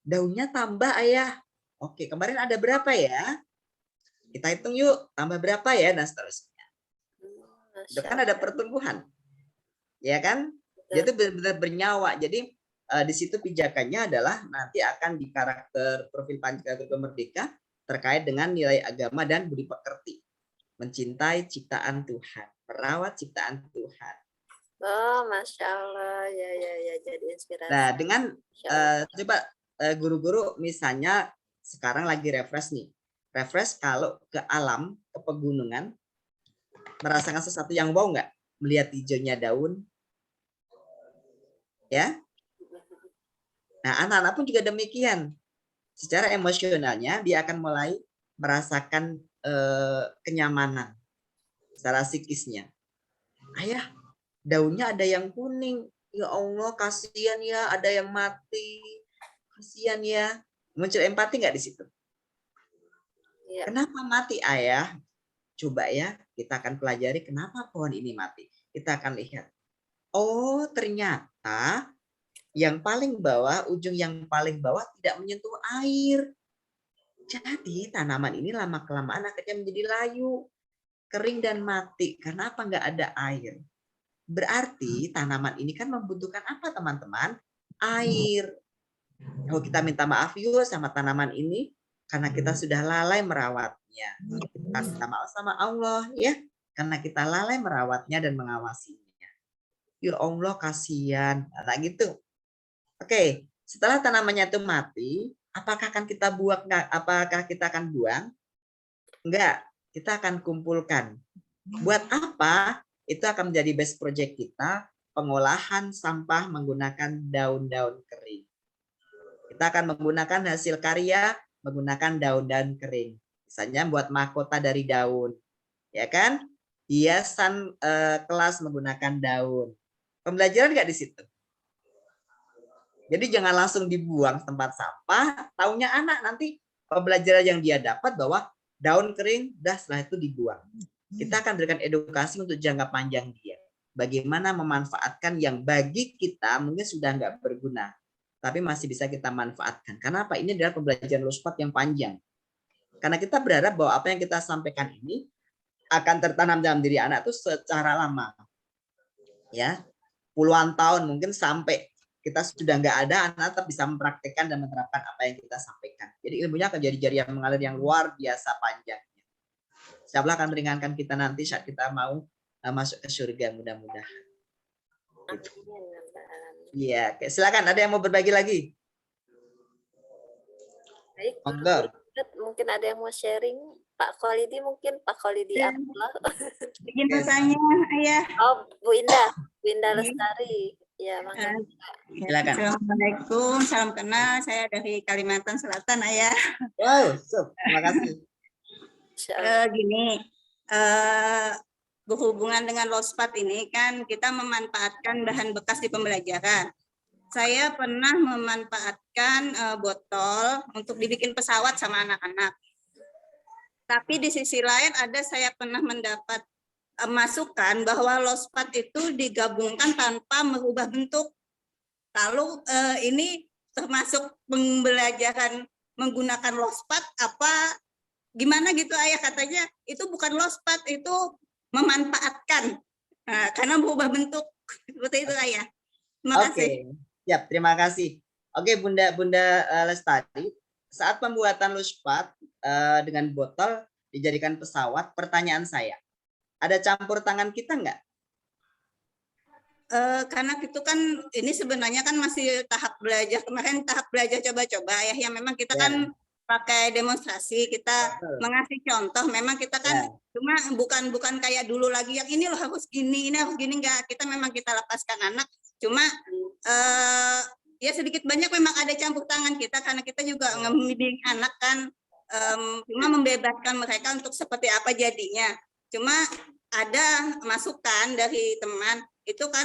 daunnya tambah ayah. Oke, kemarin ada berapa ya? Kita hitung yuk, tambah berapa ya, dan seterusnya. Itu kan ada pertumbuhan, ya kan? Jadi benar-benar bernyawa. Jadi di situ pijakannya adalah nanti akan di karakter profil Pancasila Merdeka terkait dengan nilai agama dan budi pekerti, mencintai ciptaan Tuhan, merawat ciptaan Tuhan. Oh, Masya Allah, ya, jadi inspirasi. Nah, dengan coba guru-guru misalnya sekarang lagi refresh nih. Refresh kalau ke alam, ke pegunungan, merasakan sesuatu yang wow nggak? Melihat hijaunya daun, ya. Nah, anak-anak pun juga demikian. Secara emosionalnya dia akan mulai merasakan kenyamanan secara psikisnya. Ayah, daunnya ada yang kuning. Ya Allah, kasihan ya, ada yang mati. Kasihan ya. Muncul empati nggak di situ? Ya. Kenapa mati, ayah? Coba ya, kita akan pelajari kenapa pohon ini mati. Kita akan lihat. Oh, ternyata yang paling bawah, ujung yang paling bawah tidak menyentuh air. Jadi tanaman ini lama-kelamaan akhirnya menjadi layu, kering dan mati. Karena apa? Nggak ada air. Berarti tanaman ini kan membutuhkan apa, teman-teman? Air. Kalau kita minta maaf yuk sama tanaman ini, karena kita sudah lalai merawatnya. Kita minta maaf sama Allah ya, karena kita lalai merawatnya dan mengawasinya. Ya Allah, kasihan. Nah gitu. Oke, setelah tanamannya itu mati, apakah akan kita buang? Apakah kita akan buang? Enggak, kita akan kumpulkan. Buat apa? Itu akan menjadi best project kita, pengolahan sampah menggunakan daun-daun kering. Kita akan menggunakan hasil karya menggunakan daun-daun kering. Misalnya buat mahkota dari daun. Ya kan? Hiasan kelas menggunakan daun. Pembelajaran nggak di situ? Jadi jangan langsung dibuang tempat sampah. Taunya anak nanti pembelajaran yang dia dapat bahwa daun kering, setelah itu dibuang. Kita akan berikan edukasi untuk jangka panjang dia. Bagaimana memanfaatkan yang bagi kita mungkin sudah nggak berguna, tapi masih bisa kita manfaatkan. Karena apa? Ini adalah pembelajaran Lospat yang panjang. Karena kita berharap bahwa apa yang kita sampaikan ini akan tertanam dalam diri anak itu secara lama. Ya, puluhan tahun mungkin sampai kita sudah nggak ada, anak tetap bisa mempraktikkan dan menerapkan apa yang kita sampaikan. Jadi ilmunya akan jadi jari yang mengalir yang luar biasa panjangnya. Insya Allah akan meringankan kita nanti saat kita mau masuk ke surga, mudah-mudahan. Iya, silakan. Ada yang mau berbagi lagi? Baik, mungkin ada yang mau sharing. Pak Kholidi mungkin, Pak Kholidi Abdullah. Bikin pertanyaan, Ayah. Oh, Bu Indah Lestari. Ya, makasih. Silakan. Assalamualaikum, salam kenal. Saya dari Kalimantan Selatan, Ayah. Wow, terima kasih. Gini, berhubungan dengan Lospat ini kan kita memanfaatkan bahan bekas di pembelajaran. Saya pernah memanfaatkan botol untuk dibikin pesawat sama anak-anak. Tapi di sisi lain saya pernah mendapat masukan bahwa Lospat itu digabungkan tanpa merubah bentuk. Lalu ini termasuk pembelajaran menggunakan Lospat apa gimana gitu, Ayah? Katanya itu bukan Lospat, itu memanfaatkan karena berubah bentuk seperti itu, Ayah. Terima kasih. Siap, terima kasih. Oke, Bunda Lestari, saat pembuatan Lospat dengan botol dijadikan pesawat, pertanyaan saya, ada campur tangan kita nggak? Karena itu kan ini sebenarnya kan masih tahap belajar, kemarin tahap belajar coba-coba ya, yang memang kita kan pakai demonstrasi, kita mengasih contoh, memang kita kan cuma bukan kayak dulu lagi yang ini loh harus gini, ini harus gini, enggak, kita memang kita lepaskan anak, cuma ya sedikit banyak memang ada campur tangan kita karena kita juga ngembimbing anak kan, cuma membebaskan mereka untuk seperti apa jadinya. Cuma ada masukan dari teman itu kan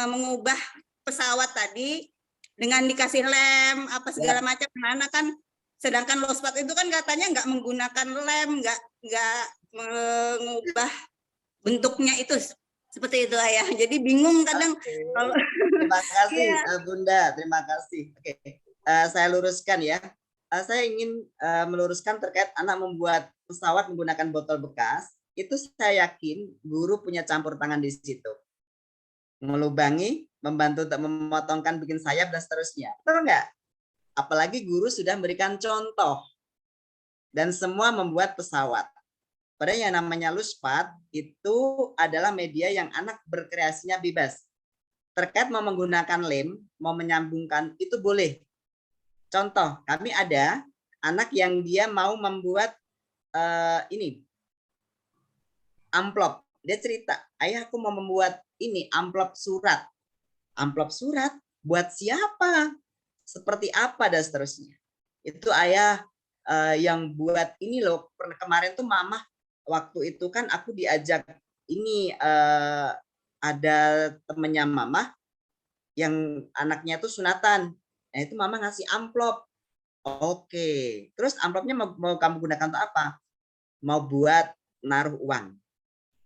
mengubah pesawat tadi dengan dikasih lem apa segala macam. Anak kan sedangkan lospat itu kan katanya nggak menggunakan lem, nggak mengubah bentuknya itu seperti itu Ayah. Jadi bingung kadang kalau Terima kasih Iya. Bunda, terima kasih. Oke, saya luruskan ya. Saya ingin meluruskan terkait anak membuat pesawat menggunakan botol bekas. Itu saya yakin guru punya campur tangan di situ. Melubangi, membantu untuk memotongkan, bikin sayap dan seterusnya. Betul enggak? Apalagi guru sudah memberikan contoh dan semua membuat pesawat. Padahal yang namanya Luspad itu adalah media yang anak berkreasinya bebas. Terkait mau menggunakan lem, mau menyambungkan, itu boleh. Contoh, kami ada anak yang dia mau membuat ini, amplop. Dia cerita, ayah aku mau membuat ini, amplop surat. Amplop surat, buat siapa? Seperti apa, dan seterusnya. Itu ayah yang buat ini loh. Kemarin tuh mama, waktu itu kan aku diajak ini, ada temennya mama yang anaknya tuh sunatan. Nah itu mama ngasih amplop. Oke, terus amplopnya mau kamu gunakan untuk apa? Mau buat naruh uang.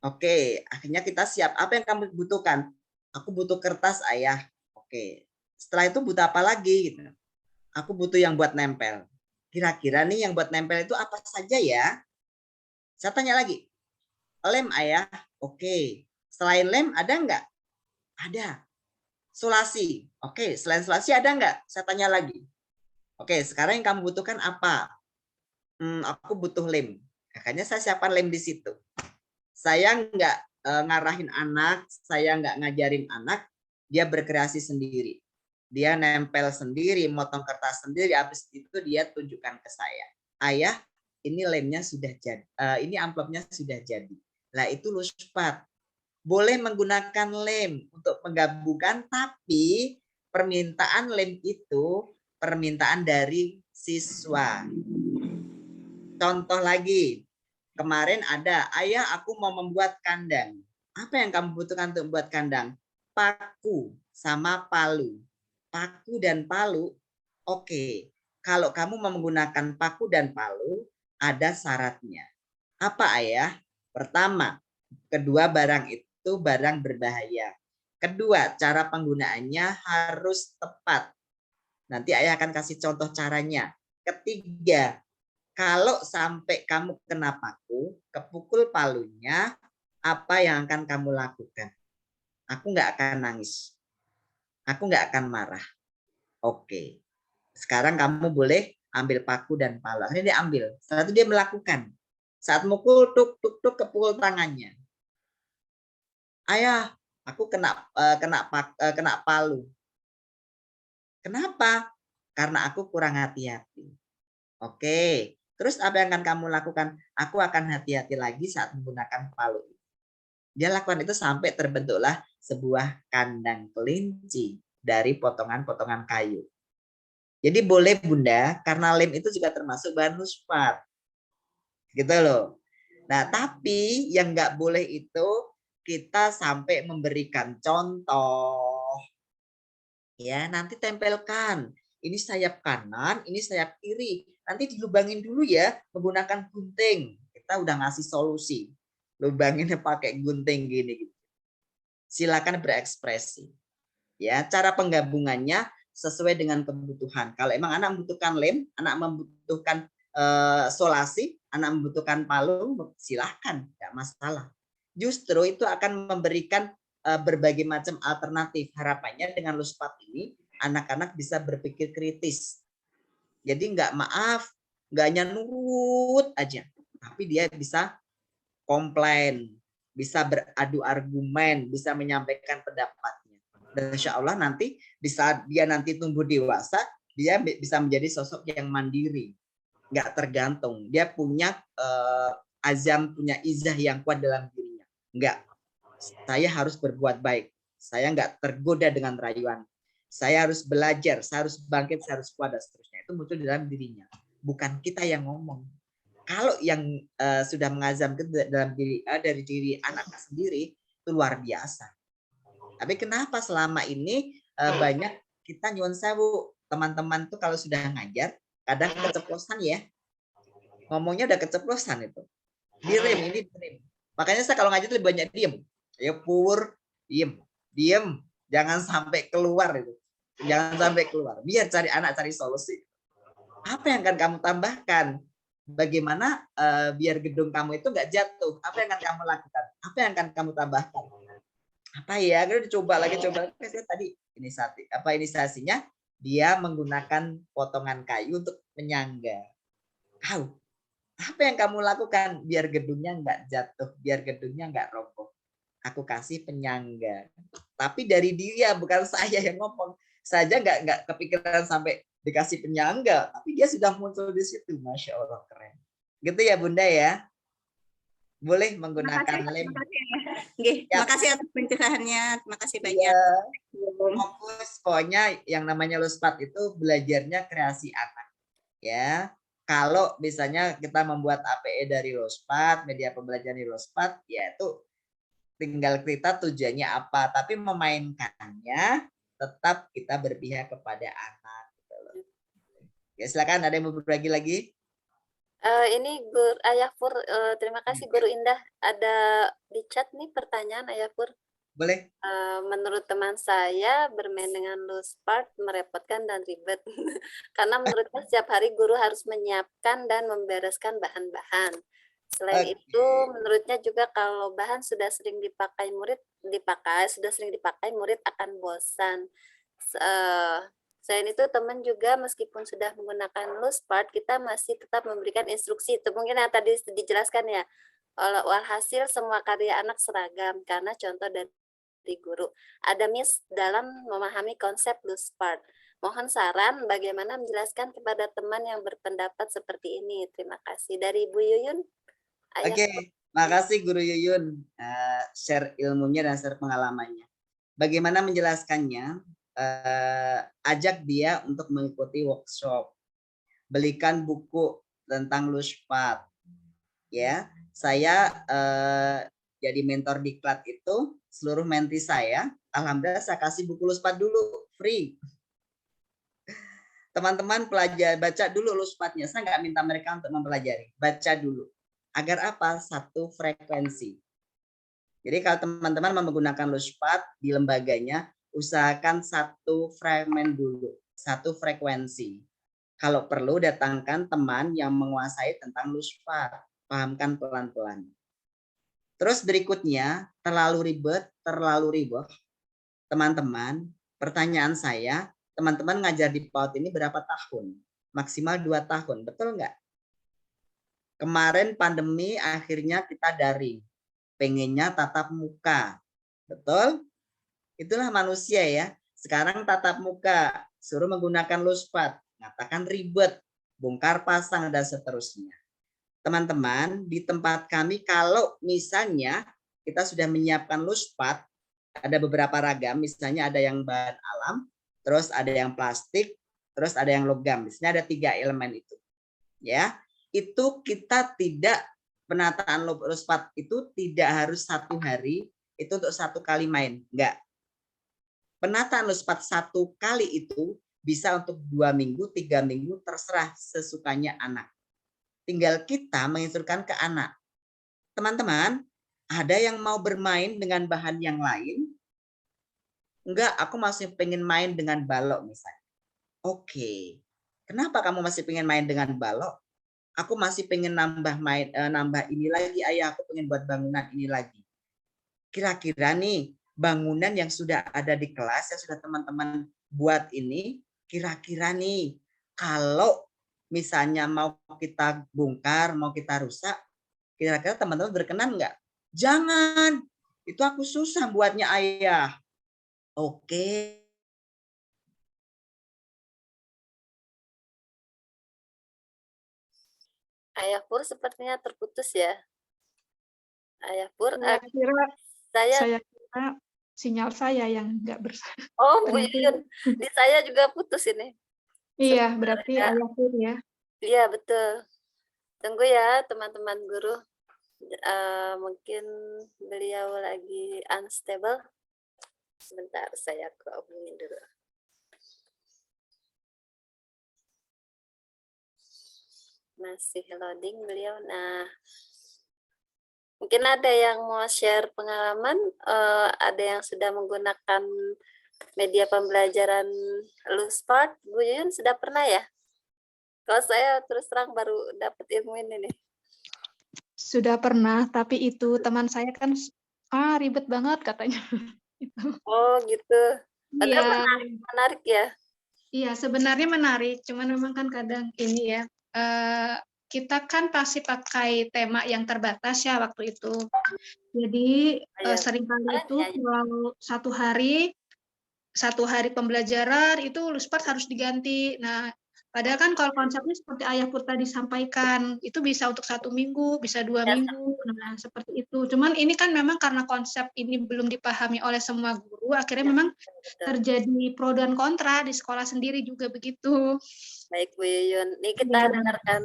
Oke, akhirnya kita siap. Apa yang kamu butuhkan? Aku butuh kertas ayah. Oke, setelah itu butuh apa lagi? Gitu. Aku butuh yang buat nempel. Kira-kira nih yang buat nempel itu apa saja ya? Saya tanya lagi. Lem ayah. Oke, selain lem ada nggak? Ada. Sulasi. Oke, selain sulasi ada nggak? Saya tanya lagi. Oke, sekarang yang kamu butuhkan apa? Aku butuh lem. Makanya saya siapkan lem di situ. Saya nggak ngarahin anak, saya nggak ngajarin anak, dia berkreasi sendiri. Dia nempel sendiri, motong kertas sendiri, habis itu dia tunjukkan ke saya. Ayah, ini lemnya sudah jadi, ini amplopnya sudah jadi. Lah itu Luspad. Boleh menggunakan lem untuk menggabungkan, tapi permintaan lem itu permintaan dari siswa. Contoh lagi, kemarin ada, ayah aku mau membuat kandang. Apa yang kamu butuhkan untuk membuat kandang? Paku sama palu. Paku dan palu, oke. Kalau kamu mau menggunakan paku dan palu, ada syaratnya. Apa ayah? Pertama, kedua barang itu barang berbahaya. Kedua, cara penggunaannya harus tepat. Nanti ayah akan kasih contoh caranya. Ketiga, kalau sampai kamu kena paku, kepukul palunya, apa yang akan kamu lakukan? Aku nggak akan nangis. Aku nggak akan marah. Oke. Sekarang kamu boleh ambil paku dan palu. Akhirnya dia ambil. Setelah itu dia melakukan. Saat mukul, tuk, tuk, tuk, kepukul tangannya. Ayah, aku kena palu. Kenapa? Karena aku kurang hati-hati. Oke. Terus apa yang akan kamu lakukan? Aku akan hati-hati lagi saat menggunakan palu. Dia lakukan itu sampai terbentuklah sebuah kandang kelinci dari potongan-potongan kayu. Jadi boleh Bunda, karena lem itu juga termasuk bahan Luspad. Gitu loh. Nah, tapi yang nggak boleh itu kita sampai memberikan contoh. Ya, nanti tempelkan. Ini sayap kanan, ini sayap kiri. Nanti dilubangin dulu ya menggunakan gunting. Kita udah ngasih solusi. Lubanginnya pakai gunting gini. Silakan berekspresi. Ya, cara penggabungannya sesuai dengan kebutuhan. Kalau emang anak membutuhkan lem, anak membutuhkan solasi, anak membutuhkan palu, silahkan, nggak masalah. Justru itu akan memberikan berbagai macam alternatif. Harapannya dengan Luspad ini, anak-anak bisa berpikir kritis. Jadi nggak nggak hanya nurut aja, tapi dia bisa komplain, bisa beradu argumen, bisa menyampaikan pendapatnya. Dan insya Allah nanti di saat dia nanti tumbuh dewasa, dia bisa menjadi sosok yang mandiri, nggak tergantung. Dia punya azam, punya izah yang kuat dalam dirinya. Nggak, saya harus berbuat baik. Saya nggak tergoda dengan rayuan. Saya harus belajar, saya harus bangkit, saya harus kuat dan seterusnya. Itu muncul di dalam dirinya. Bukan kita yang ngomong. Kalau yang sudah mengazam ke dalam diri dari diri anak sendiri itu luar biasa. Tapi kenapa selama ini banyak kita nyuwun sewu, teman-teman tuh kalau sudah ngajar kadang keceplosan ya. Ngomongnya udah keceplosan itu. Direm ini direm. Makanya saya kalau ngajar lebih banyak diem. Ya pur, diem. Diem, jangan sampai keluar itu. Jangan sampai keluar. Biar cari anak, cari solusi. Apa yang akan kamu tambahkan? Bagaimana biar gedung kamu itu nggak jatuh? Apa yang akan kamu lakukan? Apa yang akan kamu tambahkan? Apa ya? Kita coba lagi. Tadi inisiasinya dia menggunakan potongan kayu untuk menyangga. Apa yang kamu lakukan biar gedungnya nggak jatuh, biar gedungnya nggak roboh? Aku kasih penyangga. Tapi dari dia, bukan saya yang ngomong. Saja nggak kepikiran sampai dikasih penyangga, tapi dia sudah muncul di situ. Masya Allah, keren. Gitu ya Bunda ya. Boleh menggunakan lem. Terima kasih atas pencerahannya. Terima kasih banyak. Ya, fokus pokoknya yang namanya Luspat itu belajarnya kreasi anak. Ya. Kalau misalnya kita membuat APE dari Luspat, media pembelajaran di Luspat, ya itu tinggal kita tujuannya apa, tapi memainkannya tetap kita berpihak kepada anak. Ya, silakan ada yang mau berbagi lagi? Ini Ayah Pur, terima kasih Guru Indah. Ada di chat nih pertanyaan Ayah Pur. Boleh. Menurut teman saya bermain dengan Luspat merepotkan dan ribet. Karena menurutnya setiap hari guru harus menyiapkan dan membereskan bahan-bahan. Selain itu, menurutnya juga kalau bahan sudah sering dipakai murid akan bosan. Selain itu, teman juga meskipun sudah menggunakan Luspat, kita masih tetap memberikan instruksi. Itu mungkin yang tadi dijelaskan ya. Walhasil semua karya anak seragam karena contoh dari guru. Ada miss dalam memahami konsep Luspat. Mohon saran bagaimana menjelaskan kepada teman yang berpendapat seperti ini. Terima kasih. Dari Bu Yuyun. Oke, makasih Guru Yuyun share ilmunya dan share pengalamannya. Bagaimana menjelaskannya? Ajak dia untuk mengikuti workshop. Belikan buku tentang Luspat. Ya, saya jadi mentor diklat itu seluruh menti saya, alhamdulillah saya kasih buku Luspat dulu free. Teman-teman pelajar baca dulu Luspatnya. Saya nggak minta mereka untuk mempelajari, baca dulu. Agar apa? Satu frekuensi. Jadi kalau teman-teman menggunakan Luspat di lembaganya, usahakan satu fragmen dulu, satu frekuensi. Kalau perlu datangkan teman yang menguasai tentang Luspat, pahamkan pelan-pelan. Terus berikutnya, terlalu ribet. Teman-teman, pertanyaan saya, teman-teman ngajar di PAUD ini berapa tahun? Maksimal 2 tahun, betul nggak? Kemarin pandemi akhirnya kita daring. Pengennya tatap muka. Betul? Itulah manusia ya. Sekarang tatap muka, suruh menggunakan Luspat. Ngatakan ribet, bongkar pasang, dan seterusnya. Teman-teman, di tempat kami kalau misalnya kita sudah menyiapkan Luspat, ada beberapa ragam, misalnya ada yang bahan alam, terus ada yang plastik, terus ada yang logam. Misalnya ada 3 elemen itu. Ya, itu kita tidak penataan Luspat itu tidak harus 1 hari, itu untuk 1 kali main, enggak. Penataan Luspat 1 kali itu bisa untuk 2 minggu, 3 minggu, terserah sesukanya anak. Tinggal kita menginstruksikan ke anak. Teman-teman, ada yang mau bermain dengan bahan yang lain? Enggak, aku masih pengen main dengan balok misalnya. Oke. Kenapa kamu masih pengen main dengan balok? Aku masih pengen nambah ini lagi, ayah, aku pengen buat bangunan ini lagi. Kira-kira nih, bangunan yang sudah ada di kelas, yang sudah teman-teman buat ini, kira-kira nih, kalau misalnya mau kita bongkar, mau kita rusak, kira-kira teman-teman berkenan nggak? Jangan, itu aku susah buatnya ayah. Oke. Ayah Pur sepertinya terputus ya. Ayah Pur, Saya kira sinyal saya yang nggak Oh, Bu berarti Yuyun, di saya juga putus ini. iya berarti Ya, ayah Pur ya. iya betul. Tunggu ya teman-teman guru. Mungkin beliau lagi unstable. Sebentar, saya hubungin dulu. Masih loading beliau. Nah, mungkin ada yang mau share pengalaman, ada yang sudah menggunakan media pembelajaran Luspart. Bu Yuyun sudah pernah ya? Kalau saya terus terang baru dapat ilmu ini nih. Sudah pernah, tapi itu teman saya kan ribet banget katanya. Oh gitu. Padahal Iya, menarik ya. iya sebenarnya menarik, cuman memang kan kadang ini ya, kita kan pasti pakai tema yang terbatas ya waktu itu. Jadi Ya. seringkali itu Ya, ya. kalau satu hari pembelajaran itu Luspart harus diganti. Nah, padahal kan kalau konsepnya seperti Ayah Pur tadi sampaikan, itu bisa untuk 1 minggu, bisa 2 Ya, minggu, nah seperti itu. Cuman ini kan memang karena konsep ini belum dipahami oleh semua guru, akhirnya memang betul. terjadi pro dan kontra di sekolah sendiri juga begitu. Baik Bu Yuyun, ini kita Ya. dengarkan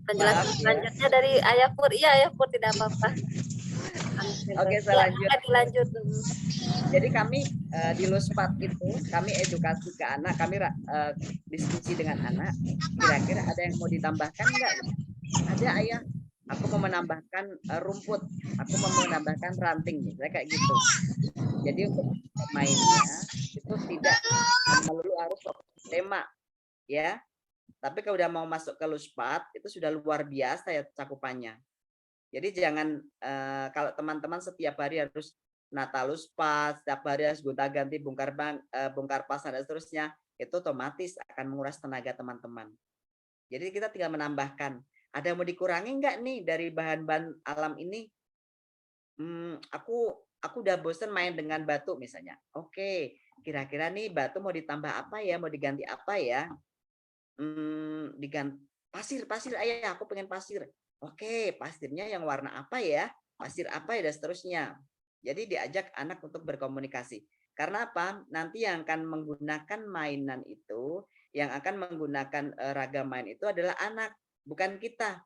penjelasan Maaf ya. selanjutnya dari Ayah Pur. Iya Ayah Pur, tidak apa-apa. Oke, Ya, selanjutnya. silakan dilanjut. Jadi kami di Luspat itu kami edukasi ke anak, kami diskusi dengan anak. Kira-kira ada yang mau ditambahkan enggak? Ada ayah, aku mau menambahkan rumput, aku mau menambahkan ranting, misalnya kayak gitu. Jadi untuk mainnya itu tidak melulu harus tema, ya. Tapi kalau udah mau masuk ke Luspat itu sudah luar biasa ya cakupannya. Jadi jangan kalau teman-teman setiap hari harus nata Luspat, setiap hari harus gonta-ganti bongkar pasang dan seterusnya, itu otomatis akan menguras tenaga teman-teman. Jadi kita tinggal menambahkan, ada yang mau dikurangi enggak nih dari bahan-bahan alam ini? Aku udah bosen main dengan batu misalnya. Oke, kira-kira nih batu mau ditambah apa ya? Mau diganti apa ya? Diganti pasir ayah, aku pengen pasir. Oke, pasirnya yang warna apa ya? Pasir apa ya dan seterusnya. Jadi diajak anak untuk berkomunikasi. Karena apa? Nanti yang akan menggunakan mainan itu, yang akan menggunakan ragam main itu adalah anak, bukan kita.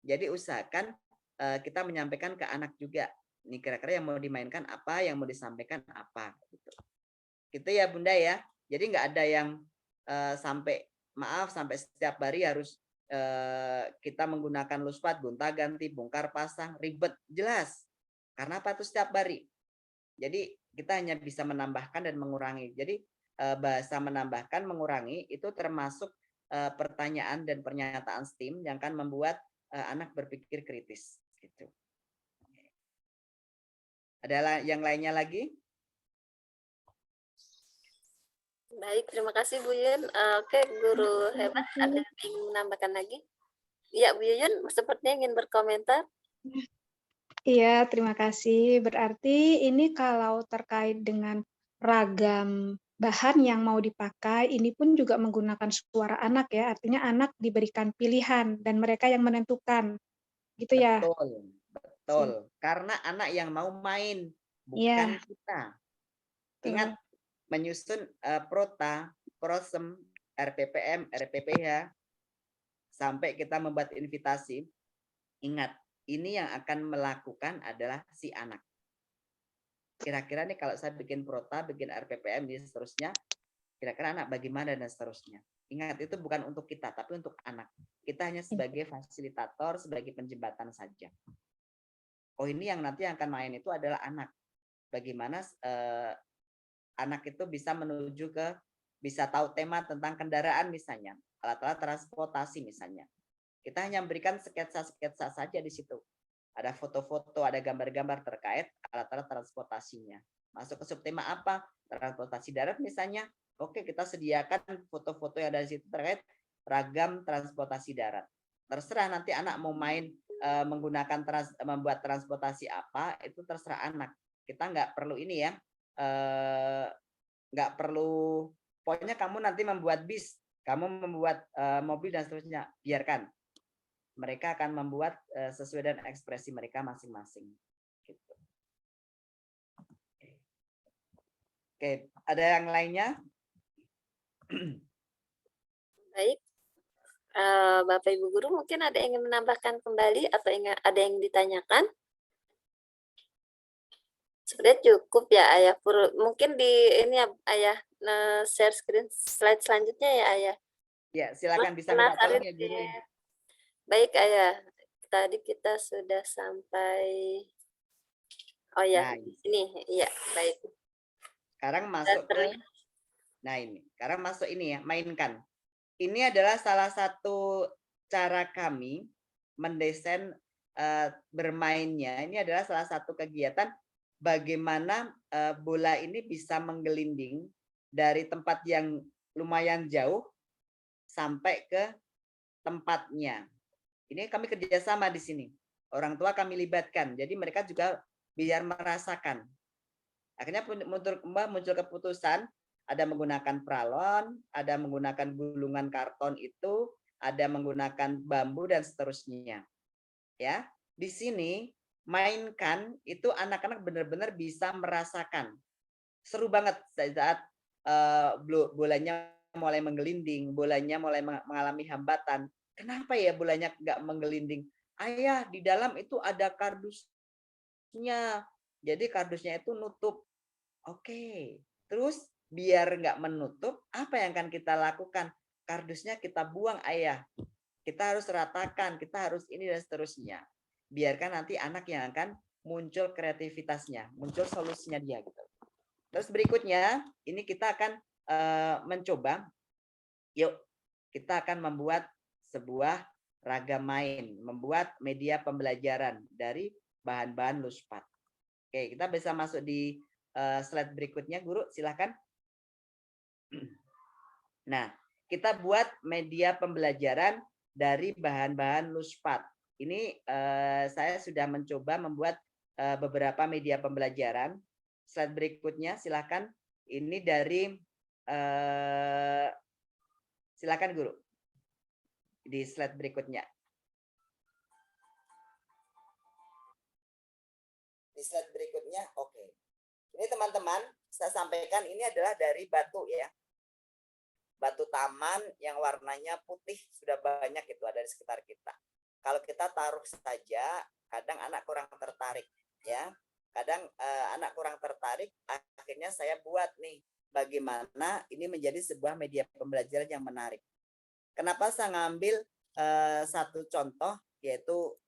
Jadi usahakan kita menyampaikan ke anak juga. Nih kira-kira yang mau dimainkan apa, yang mau disampaikan apa gitu. Gitu ya Bunda ya. Jadi nggak ada yang sampai setiap hari harus kita menggunakan Luspat, gonta-ganti, bongkar pasang, ribet, jelas. Karena apa itu setiap hari. Jadi kita hanya bisa menambahkan dan mengurangi. Jadi bahasa menambahkan, mengurangi itu termasuk pertanyaan dan pernyataan STEAM yang akan membuat anak berpikir kritis. Gitu. Ada yang lainnya lagi? Baik, terima kasih Bu Yuyun. Oke, guru hebat, ada yang ingin menambahkan lagi? Iya, Bu Yuyun, sepertinya ingin berkomentar. Iya, terima kasih. Berarti ini kalau terkait dengan ragam bahan yang mau dipakai, ini pun juga menggunakan suara anak ya, artinya anak diberikan pilihan dan mereka yang menentukan, gitu ya? Betul, betul. Karena anak yang mau main, bukan Iya. kita. Ingat, menyusun prota, prosem, RPPM, RPPH, sampai kita membuat invitasi, ingat, ini yang akan melakukan adalah si anak. Kira-kira nih kalau saya bikin prota, bikin RPPM, dan seterusnya, kira-kira anak bagaimana dan seterusnya. Ingat, itu bukan untuk kita, tapi untuk anak. Kita hanya sebagai fasilitator, sebagai penjembatan saja. Oh ini yang nanti yang akan main itu adalah anak. Bagaimana anak itu bisa menuju ke, bisa tahu tema tentang kendaraan misalnya, alat-alat transportasi misalnya. Kita hanya memberikan sketsa-sketsa saja di situ. Ada foto-foto, ada gambar-gambar terkait alat-alat transportasinya. Masuk ke subtema apa? Transportasi darat misalnya. Oke, kita sediakan foto-foto yang ada di situ terkait ragam transportasi darat. Terserah nanti anak mau main menggunakan membuat transportasi apa, itu terserah anak. Kita nggak perlu ini ya, nggak perlu, pokoknya kamu nanti membuat bis, kamu membuat mobil dan seterusnya, biarkan. Mereka akan membuat sesuai dengan ekspresi mereka masing-masing. Gitu. Oke, ada yang lainnya? Baik. Bapak Ibu guru mungkin ada yang ingin menambahkan kembali atau ada yang ditanyakan? Sebenarnya cukup ya Ayah. Mungkin di ini ya Ayah share screen slide selanjutnya ya Ayah. Ya, silakan bisa Mas minta tolong Arif, ya guru. baik Ayah. Tadi kita sudah sampai. Oh ya, Nah, ini ya baik. sekarang masuk ke sekarang masuk ini ya, mainkan. Ini adalah salah satu cara kami mendesain bermainnya. Ini adalah salah satu kegiatan bagaimana bola ini bisa menggelinding dari tempat yang lumayan jauh sampai ke tempatnya. Ini kami kerjasama di sini. Orang tua kami libatkan. Jadi mereka juga biar merasakan. Akhirnya muncul keputusan, ada menggunakan pralon, ada menggunakan gulungan karton itu, ada menggunakan bambu dan seterusnya. Ya, di sini mainkan itu anak-anak benar-benar bisa merasakan. Seru banget saat bolanya mulai menggelinding, bolanya mulai mengalami hambatan. Kenapa ya bolanya nggak menggelinding? Ayah, di dalam itu ada kardusnya. Jadi kardusnya itu nutup. Oke, terus biar nggak menutup, apa yang akan kita lakukan? Kardusnya kita buang ayah. Kita harus ratakan, kita harus ini dan seterusnya. Biarkan nanti anak yang akan muncul kreativitasnya, muncul solusinya dia gitu. Terus berikutnya, ini kita akan mencoba, yuk kita akan membuat sebuah ragam main, membuat media pembelajaran dari bahan-bahan luspat. Oke, kita bisa masuk di slide berikutnya, Guru, silakan. Nah, kita buat media pembelajaran dari bahan-bahan luspat. Ini saya sudah mencoba membuat beberapa media pembelajaran. Slide berikutnya, silakan. Ini dari, silakan Guru. Di slide berikutnya. Di slide berikutnya, oke. Ini teman-teman, saya sampaikan ini adalah dari batu ya. Batu taman yang warnanya putih sudah banyak itu ada di sekitar kita. Kalau kita taruh saja, kadang anak kurang tertarik ya. Kadang anak kurang tertarik, akhirnya saya buat nih bagaimana ini menjadi sebuah media pembelajaran yang menarik. Kenapa saya ngambil satu contoh yaitu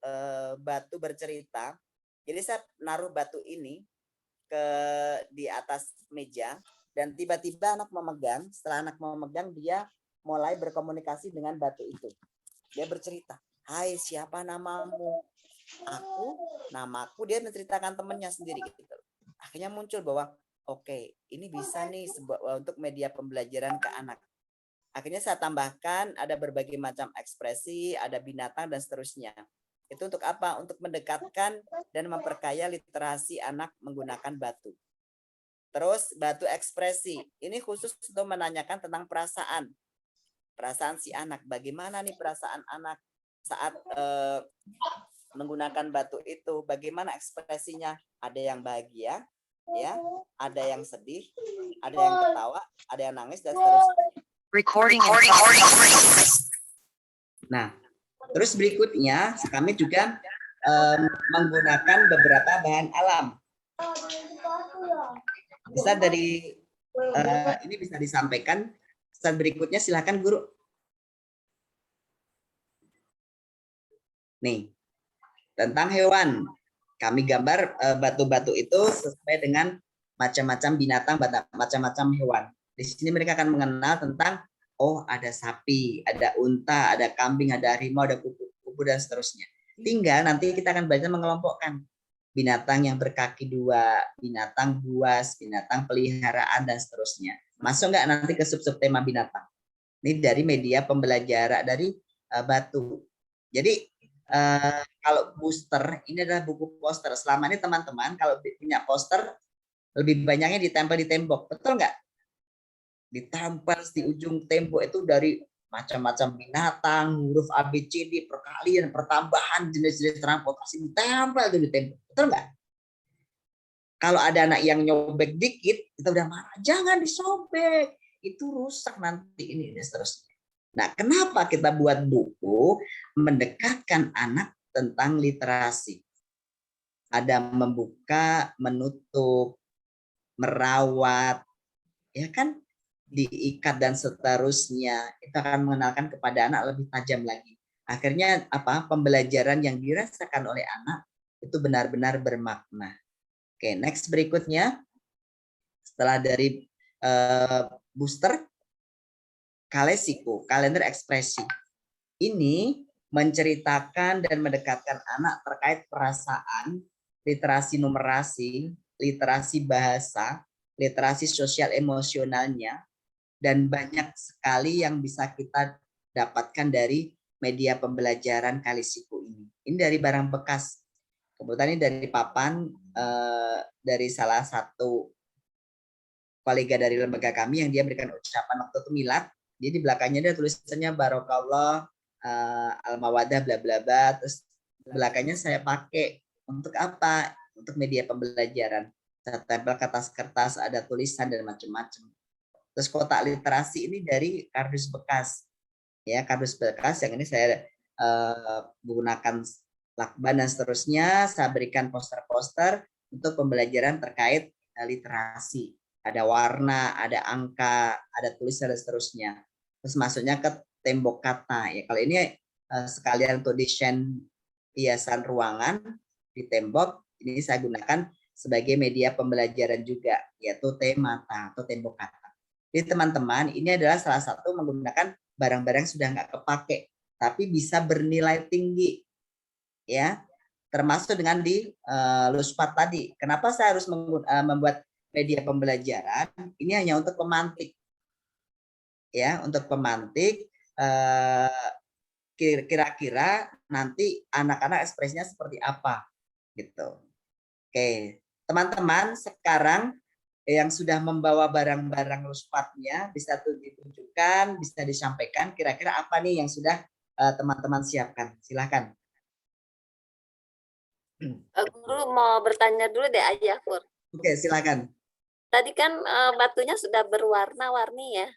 batu bercerita. Jadi saya naruh batu ini di atas meja dan tiba-tiba anak memegang. Setelah anak memegang, dia mulai berkomunikasi dengan batu itu. Dia bercerita, "Hai, siapa namamu?" "Aku, namaku." Dia menceritakan temannya sendiri gitu. Akhirnya muncul bahwa oke, ini bisa nih untuk media pembelajaran ke anak. Akhirnya saya tambahkan ada berbagai macam ekspresi, ada binatang dan seterusnya. Itu untuk apa? Untuk mendekatkan dan memperkaya literasi anak menggunakan batu. Terus batu ekspresi. Ini khusus untuk menanyakan tentang perasaan. Perasaan si anak. Bagaimana nih perasaan anak saat menggunakan batu itu? Bagaimana ekspresinya? Ada yang bahagia, ya, ada yang sedih, ada yang ketawa, ada yang nangis dan seterusnya. Nah, terus berikutnya kami juga menggunakan beberapa bahan alam. Bisa dari ini bisa disampaikan. Slide berikutnya silakan Guru. Nih, tentang hewan. Kami gambar batu-batu itu sesuai dengan macam-macam binatang, macam-macam hewan. Di sini mereka akan mengenal tentang oh ada sapi, ada unta, ada kambing, ada harimau, ada kupu-kupu dan seterusnya. Tinggal nanti kita akan belajar mengelompokkan binatang yang berkaki dua, binatang buas, binatang peliharaan dan seterusnya. Masuk nggak nanti ke sub-sub tema binatang? Ini dari media pembelajaran dari batu. Jadi kalau booster ini adalah buku poster. Selama ini teman-teman kalau punya poster lebih banyaknya ditempel di tembok, betul nggak? Ditempel di ujung tembok itu dari macam-macam binatang, huruf ABCD, perkalian, pertambahan, jenis-jenis transportasi ditempel di tembok, betul nggak? Kalau ada anak yang nyobek dikit, kita udah marah, jangan disobek, itu rusak nanti ini dan seterusnya. Nah, kenapa kita buat buku mendekatkan anak tentang literasi? Ada membuka, menutup, merawat, ya kan, diikat dan seterusnya. Itu akan mengenalkan kepada anak lebih tajam lagi. Akhirnya apa? Pembelajaran yang dirasakan oleh anak itu benar-benar bermakna. Oke, next berikutnya. Setelah dari booster, kalesiko, kalender ekspresi. Ini menceritakan dan mendekatkan anak terkait perasaan, literasi numerasi, literasi bahasa, literasi sosial emosionalnya, dan banyak sekali yang bisa kita dapatkan dari media pembelajaran kalisiku ini. Ini dari barang bekas. Kebetulan ini dari papan dari salah satu kolega dari lembaga kami yang dia berikan ucapan waktu itu milad. Jadi di belakangnya dia tulisannya barokallah, al-mawadah bla bla bla. Terus belakangnya saya pakai untuk apa? Untuk media pembelajaran. Saya tempel ke atas kertas, ada tulisan dan macam-macam. Terus kotak literasi ini dari kardus bekas. Ya, kardus bekas yang ini saya menggunakan lakban dan seterusnya. Saya berikan poster-poster untuk pembelajaran terkait literasi. Ada warna, ada angka, ada tulisan dan seterusnya. Terus masuknya ke tembok kata. Ya, kalau ini sekalian untuk desain hiasan ruangan di tembok, ini saya gunakan sebagai media pembelajaran juga, yaitu temata atau tembok kata. Jadi teman-teman, ini adalah salah satu menggunakan barang-barang sudah nggak kepake, tapi bisa bernilai tinggi, ya. Termasuk dengan di Luspat tadi. Kenapa saya harus membuat media pembelajaran? Ini hanya untuk pemantik, ya, untuk pemantik. Kira-kira nanti anak-anak ekspresinya seperti apa, gitu. Oke, teman-teman, sekarang yang sudah membawa barang-barang Luspatnya bisa ditunjukkan, bisa disampaikan kira-kira apa nih yang sudah teman-teman siapkan. Silakan. Guru mau bertanya dulu deh Ayah Pur. Oke, silakan. Tadi kan batunya sudah berwarna-warni ya.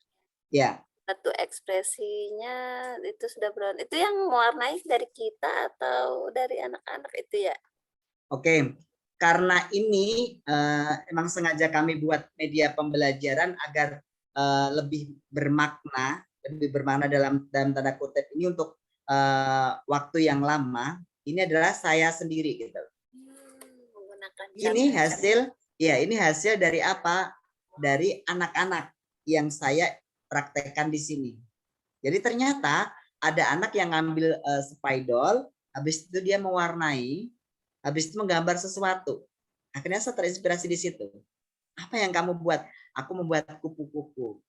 Ya. Batu ekspresinya itu sudah berwarna. Itu yang mewarnai dari kita atau dari anak-anak itu ya? Oke. Karena ini emang sengaja kami buat media pembelajaran agar lebih bermakna dalam tanda kutip ini untuk waktu yang lama. Ini adalah saya sendiri gitu. Menggunakan Ini hasil dari apa? Dari anak-anak yang saya praktekkan di sini. Jadi ternyata ada anak yang ngambil spidol, habis itu dia mewarnai, habis itu menggambar sesuatu. Akhirnya saya terinspirasi di situ. Apa yang kamu buat? Aku membuat kupu-kupu.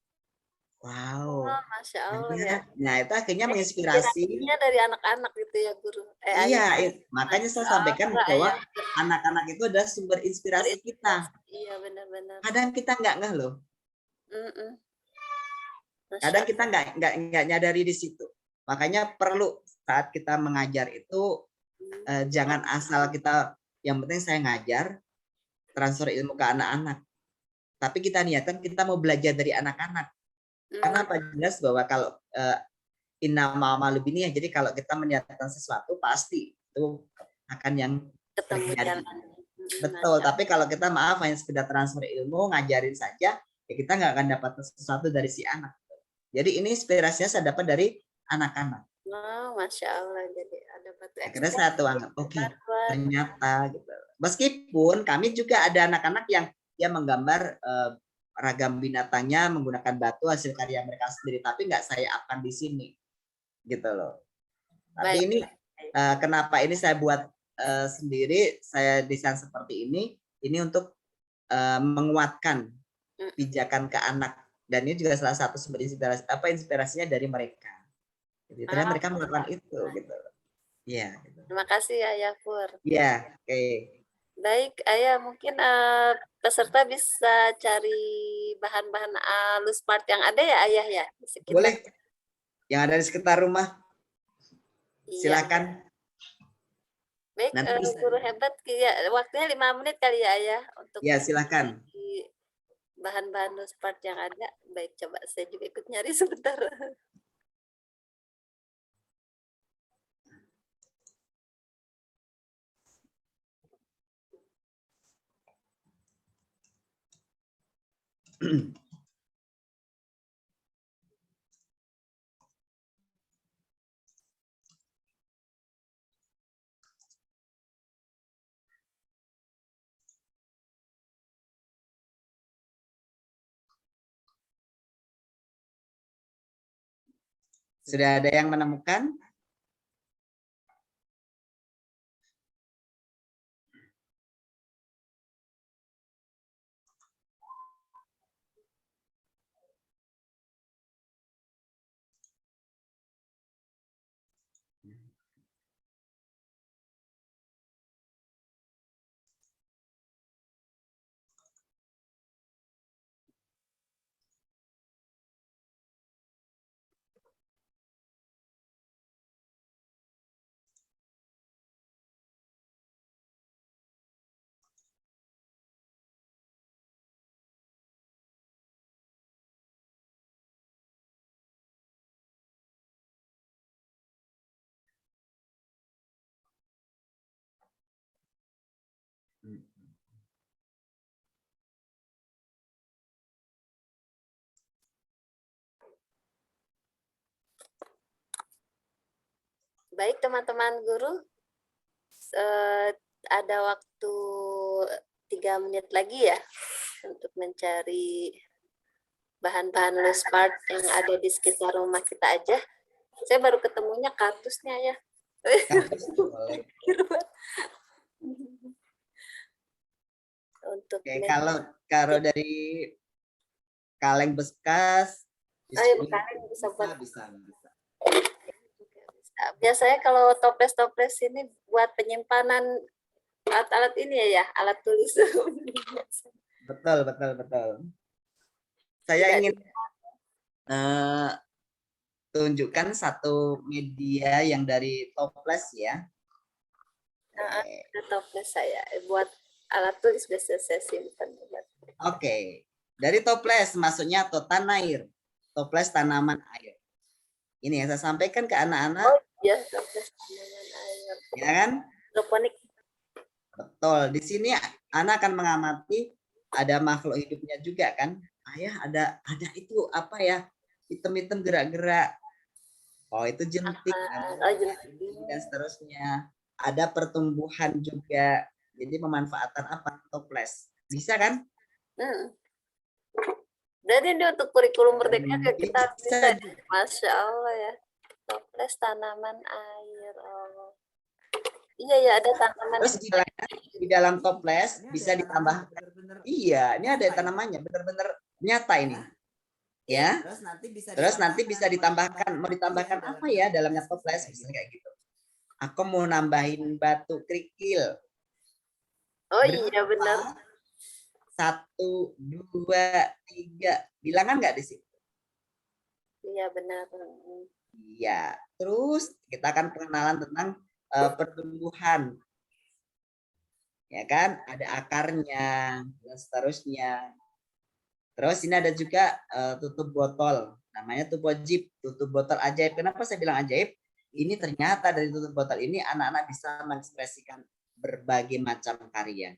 Wow. Oh, Masya Allah ya. Nah, itu akhirnya menginspirasi. Inspirasinya dari anak-anak gitu ya Guru. Iya, makanya saya sampaikan bahwa anak-anak itu adalah sumber inspirasi kita. Iya, benar-benar. Kadang kita nggak ngeh loh. Kadang kita nggak nyadari di situ. Makanya perlu saat kita mengajar itu jangan asal kita, yang penting saya ngajar, transfer ilmu ke anak-anak. Tapi kita niatkan kita mau belajar dari anak-anak. Karena apa? Jelas bahwa kalau innama ma'lubini ya, jadi kalau kita meniatkan sesuatu pasti itu akan yang terjadi. Betul, tapi kalau kita maaf hanya sekedar transfer ilmu, ngajarin saja, ya kita nggak akan dapat sesuatu dari si anak. Jadi ini inspirasinya saya dapat dari anak-anak. Oh, Masya Allah, jadi ada batu Akhirnya saya tuang, oke, ternyata gitu. Meskipun kami juga ada anak-anak yang dia menggambar ragam binatangnya menggunakan batu hasil karya mereka sendiri, tapi nggak saya akan di sini, gitu loh. Tapi ini kenapa ini saya buat sendiri, saya desain seperti ini untuk menguatkan pijakan ke anak, dan ini juga salah satu sumber inspirasinya dari mereka. Jadi ternyata mereka melakukan itu, gitu. Iya. Gitu. Terima kasih Ayah Pur. Iya, oke. Baik, Ayah, mungkin peserta bisa cari bahan-bahan Luspart yang ada ya, Ayah ya? Boleh. Yang ada di sekitar rumah. Iya. Silakan. Baik, Nanti bisa. guru hebat, ya, waktunya 5 menit kali ya Ayah untuk Ya, silakan. di bahan-bahan Luspart yang ada. Baik, coba saya juga ikut nyari sebentar. Sudah ada yang menemukan? Baik, teman-teman guru, ada waktu 3 menit lagi ya untuk mencari bahan-bahan Luspart yang ada di sekitar rumah kita aja. Saya baru ketemunya kaktusnya ya. Boleh. Untuk Oke, kalau dari kaleng bekas, kaleng bisa buat. bisa. Biasanya kalau toples-toples ini buat penyimpanan alat-alat ini ya, alat tulis. Betul. Saya Tidak ingin tunjukkan satu media yang dari toples ya. ada toples saya buat alat tulis biasa saya simpan. Oke. Dari toples maksudnya totanair, toples tanaman air. Ini yang saya sampaikan ke anak-anak. Oh iya, toples tanaman air. Ya kan? Hidroponik. Betul. Di sini anak akan mengamati ada makhluk hidupnya juga kan. Ayah ada itu apa ya? Hitam-hitam gerak-gerak. Oh, itu jentik dan seterusnya. Ada pertumbuhan juga. Jadi pemanfaatan apa? Toples. Bisa kan? Jadi ini untuk kurikulum merdeka kita bisa. juga. Masya Allah ya. Toples tanaman air. Oh. Iya ya, ada tanaman. Terus di dalam toples bisa ditambah. Iya, ini ada tanamannya benar-benar nyata ini. Ya. Terus nanti bisa ditambahkan, mau ditambahkan apa ya dalamnya toples, misalnya kayak gitu. Aku mau nambahin batu kerikil. Oh iya benar. 1, 2, 3. Bilangan nggak di situ? Iya benar. Iya. Terus kita akan pengenalan tentang pertumbuhan. Ya kan? Ada akarnya dan seterusnya. Terus ini ada juga tutup botol. Namanya tutup botol ajaib. Kenapa saya bilang ajaib? Ini ternyata dari tutup botol ini anak-anak bisa mengekspresikan berbagai macam karya.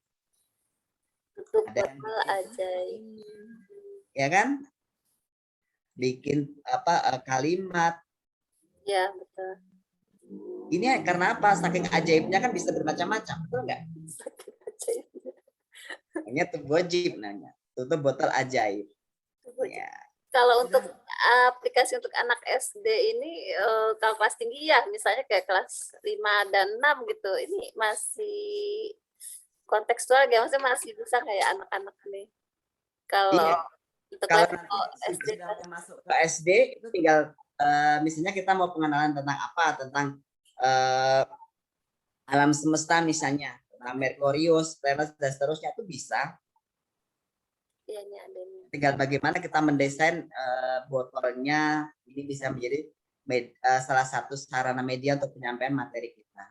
Tutup botol ajaib. Ya kan? Bikin kalimat. Ya, betul. Ini karena apa? Saking ajaibnya kan bisa bermacam-macam, betul nggak? Saking ajaibnya. Namanya tutup botol ajaib. Ya. Kalau untuk aplikasi untuk anak SD ini kalau kelas tinggi ya, misalnya kayak kelas 5 dan 6 gitu, ini masih kontekstual ya, maksudnya masih bisa kayak anak-anak nih. Kalau untuk kalau SD masuk ke SD itu tinggal misalnya kita mau pengenalan tentang apa, tentang alam semesta misalnya, tentang Merkurius, Venus dan seterusnya itu bisa. Iya, ini ada ini. Tinggal bagaimana kita mendesain botolnya, ini bisa menjadi salah satu sarana media untuk penyampaian materi kita.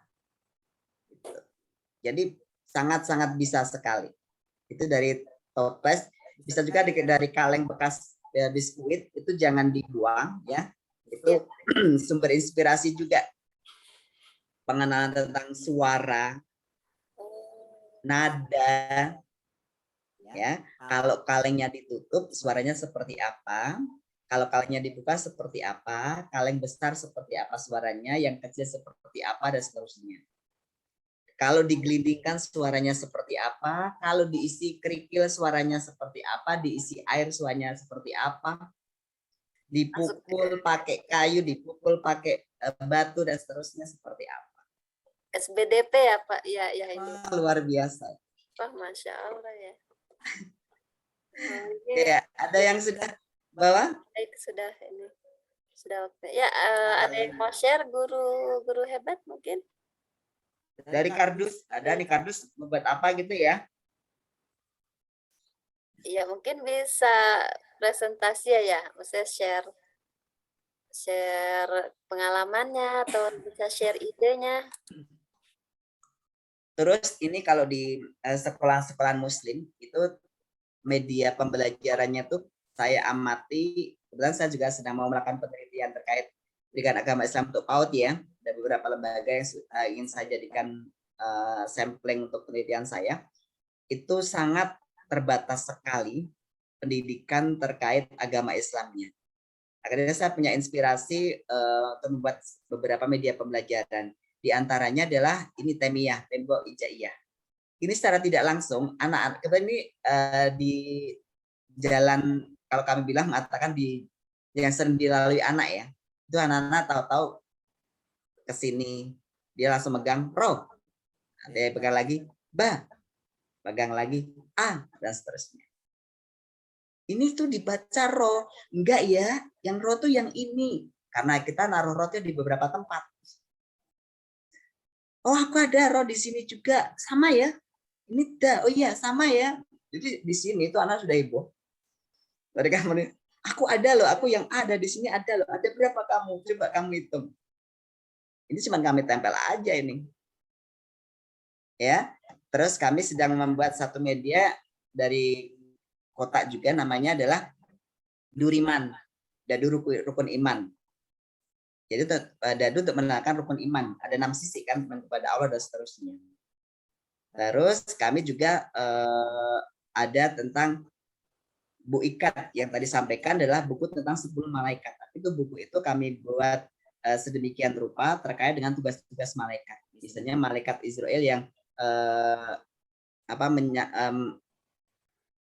Gitu. Jadi sangat-sangat bisa sekali. Itu dari toples, bisa juga dari kaleng bekas biskuit, itu jangan dibuang ya. Itu sumber inspirasi juga. Pengenalan tentang suara, nada, ya. Kalau kalengnya ditutup, suaranya seperti apa? Kalau kalengnya dibuka seperti apa? Kaleng besar seperti apa suaranya? Yang kecil seperti apa dan seterusnya. Kalau digelindingkan suaranya seperti apa? Kalau diisi kerikil suaranya seperti apa? Diisi air suaranya seperti apa? Dipukul pakai kayu, dipukul pakai batu dan seterusnya seperti apa? SBDP ya Pak, ya ini. Wah, luar biasa. Wah, Masya Allah ya. Ya, ada yang sudah bawa? Baik, sudah ini. Sudah oke. Ya, ada yang mau share guru hebat mungkin? Dari kardus, ada nih kardus membuat apa gitu ya? Iya, mungkin bisa presentasi ya, maksudnya share pengalamannya atau bisa share idenya. Terus ini kalau di sekolah-sekolah muslim itu media pembelajarannya tuh saya amati, kebetulan saya juga sedang mau melakukan penelitian terkait dengan agama Islam untuk PAUD ya. Ada beberapa lembaga yang ingin saya jadikan sampling untuk penelitian saya. Itu sangat terbatas sekali pendidikan terkait agama Islamnya. Akhirnya saya punya inspirasi untuk membuat beberapa media pembelajaran. Di antaranya adalah ini Temiyah, Tembok Ijaiyah. Ini secara tidak langsung anak-anak kita ini di jalan, kalau kami bilang mengatakan di yang sering dilalui anak ya, itu anak-anak tahu-tahu ke sini dia langsung megang roh, ada yang pegang lagi ba, pegang lagi a dan seterusnya. Ini tuh dibaca roh, enggak ya, yang roh tuh yang ini, karena kita naruh rohnya di beberapa tempat. Oh, aku ada roh di sini juga, sama ya. Ini dah, oh iya sama ya. Jadi di sini itu anak sudah heboh. Mereka aku ada loh, aku yang ada di sini ada loh. Ada berapa kamu? Coba kamu hitung. Ini cuma kami tempel aja ini. Ya. Terus kami sedang membuat satu media dari kota juga, namanya adalah Duriman, Dadu Rukun Iman. Jadi dadu untuk mengenalkan rukun iman. Ada 6 sisi kan, kepada Allah dan seterusnya. Terus kami juga ada tentang Bu Ikat yang tadi sampaikan adalah buku tentang 10 malaikat. Itu buku itu kami buat sedemikian rupa terkait dengan tugas-tugas malaikat. Misalnya malaikat Israel yang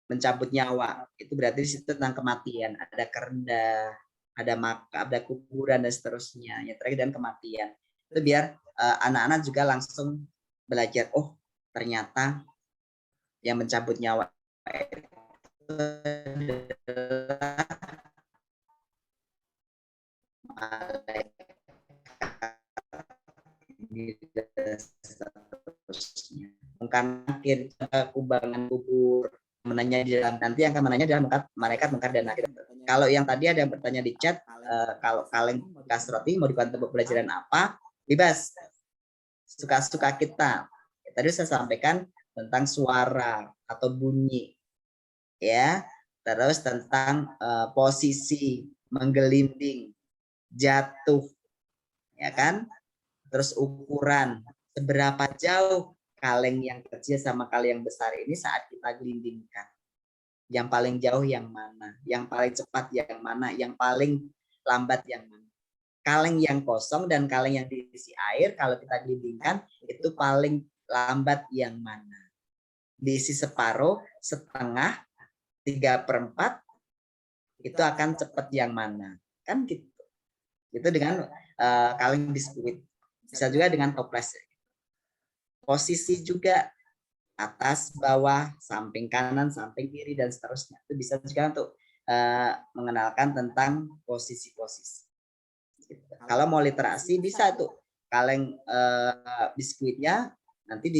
mencabut nyawa. Itu berarti di situ tentang kematian. Ada kerendah, ada kuburan dan seterusnya. Yang terakhir dan kematian. Itu biar anak-anak juga langsung belajar. Oh, ternyata yang mencabut nyawa mengkir kubangan kubur, menanya di dalam, nanti yang akan menanya adalah malaikat mungkar dan nakir. Kalau yang tadi ada yang bertanya di chat, kalau kaleng bekas roti mau dibuat untuk pelajaran apa, bebas, suka-suka kita. Tadi saya sampaikan tentang suara atau bunyi, ya. Terus tentang posisi, menggelinding, jatuh, ya kan. Terus ukuran, seberapa jauh kaleng yang kecil sama kaleng yang besar ini saat kita gelindingkan. Yang paling jauh yang mana? Yang paling cepat yang mana? Yang paling lambat yang mana? Kaleng yang kosong dan kaleng yang diisi air, kalau kita gelindingkan, itu paling lambat yang mana? Diisi separuh, setengah, 3/4, itu akan cepat yang mana? Kan gitu. Itu dengan kaleng biskuit. Bisa juga dengan toples. Posisi juga atas, bawah, samping kanan, samping kiri dan seterusnya. Itu bisa juga untuk mengenalkan tentang posisi-posisi. Kalau mau literasi bisa tuh kaleng biskuitnya nanti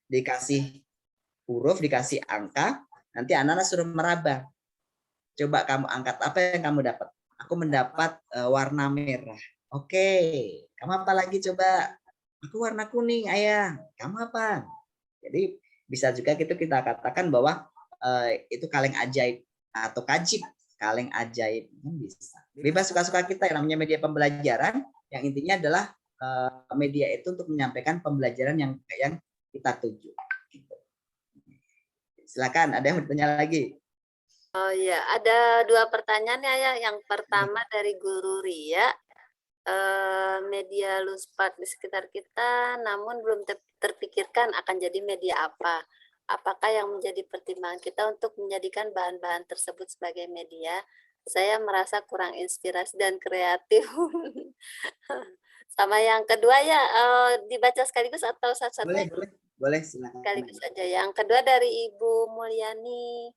dikasih huruf, dikasih angka, nanti anak-anak suruh meraba. Coba kamu angkat apa yang kamu dapat? Aku mendapat warna merah. Oke, kamu apa lagi coba? Aku warna kuning, ayah. Kamu apa? Jadi bisa juga kita katakan bahwa itu kaleng ajaib atau kajib, kaleng ajaib, bisa. Bebas suka-suka kita, yang namanya media pembelajaran, yang intinya adalah media itu untuk menyampaikan pembelajaran yang kita tuju. Silakan, ada yang bertanya lagi? Oh iya, ada 2 pertanyaan ya. Yang pertama dari Guru Ria, media Luspat di sekitar kita, namun belum terpikirkan akan jadi media apa. Apakah yang menjadi pertimbangan kita untuk menjadikan bahan-bahan tersebut sebagai media? Saya merasa kurang inspirasi dan kreatif. Sama yang kedua ya, dibaca sekaligus atau satu-satu? Boleh, silakan. Sekaligus aja. Yang kedua dari Ibu Mulyani,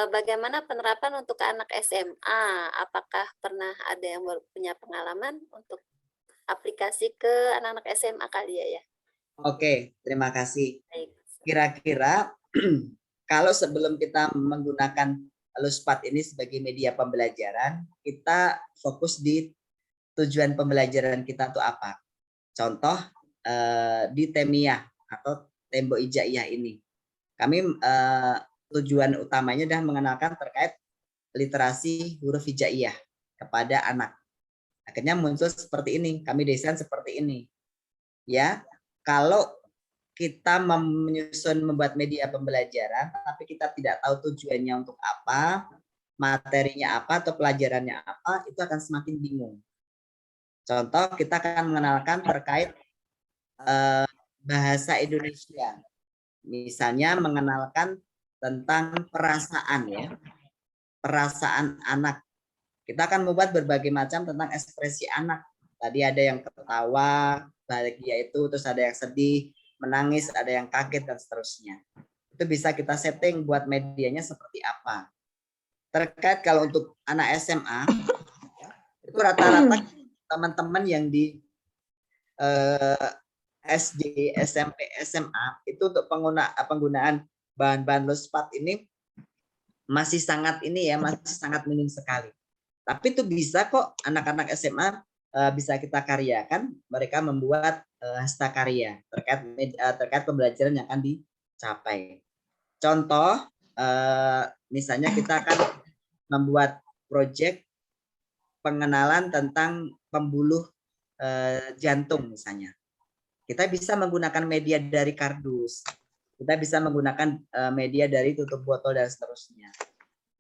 bagaimana penerapan untuk anak SMA? Apakah pernah ada yang punya pengalaman untuk aplikasi ke anak-anak SMA kali ya? Oke, terima kasih. Baik. Kira-kira kalau sebelum kita menggunakan Luspat ini sebagai media pembelajaran, kita fokus di tujuan pembelajaran kita itu apa? Contoh di Temiyah atau Tembok Hijaiyah ini, kami tujuan utamanya adalah mengenalkan terkait literasi huruf hijaiyah kepada anak. Akhirnya muncul seperti ini, kami desain seperti ini. Ya, kalau kita membuat media pembelajaran, tapi kita tidak tahu tujuannya untuk apa, materinya apa, atau pelajarannya apa, itu akan semakin bingung. Contoh, kita akan mengenalkan terkait bahasa Indonesia. Misalnya mengenalkan tentang perasaan, ya, perasaan anak. Kita akan membuat berbagai macam tentang ekspresi anak. Tadi ada yang ketawa, bahagia itu, terus ada yang sedih, menangis, ada yang kaget, dan seterusnya. Itu bisa kita setting buat medianya seperti apa. Terkait kalau untuk anak SMA, itu rata-rata teman-teman yang di SD, SMP, SMA, itu untuk penggunaan bahan-bahan Luspat ini masih sangat minim sekali. Tapi itu bisa kok anak-anak SMA bisa kita karyakan, mereka membuat hastakarya terkait pembelajaran yang akan dicapai. Contoh, misalnya kita akan membuat proyek pengenalan tentang pembuluh jantung misalnya. Kita bisa menggunakan media dari kardus, kita bisa menggunakan media dari tutup botol dan seterusnya.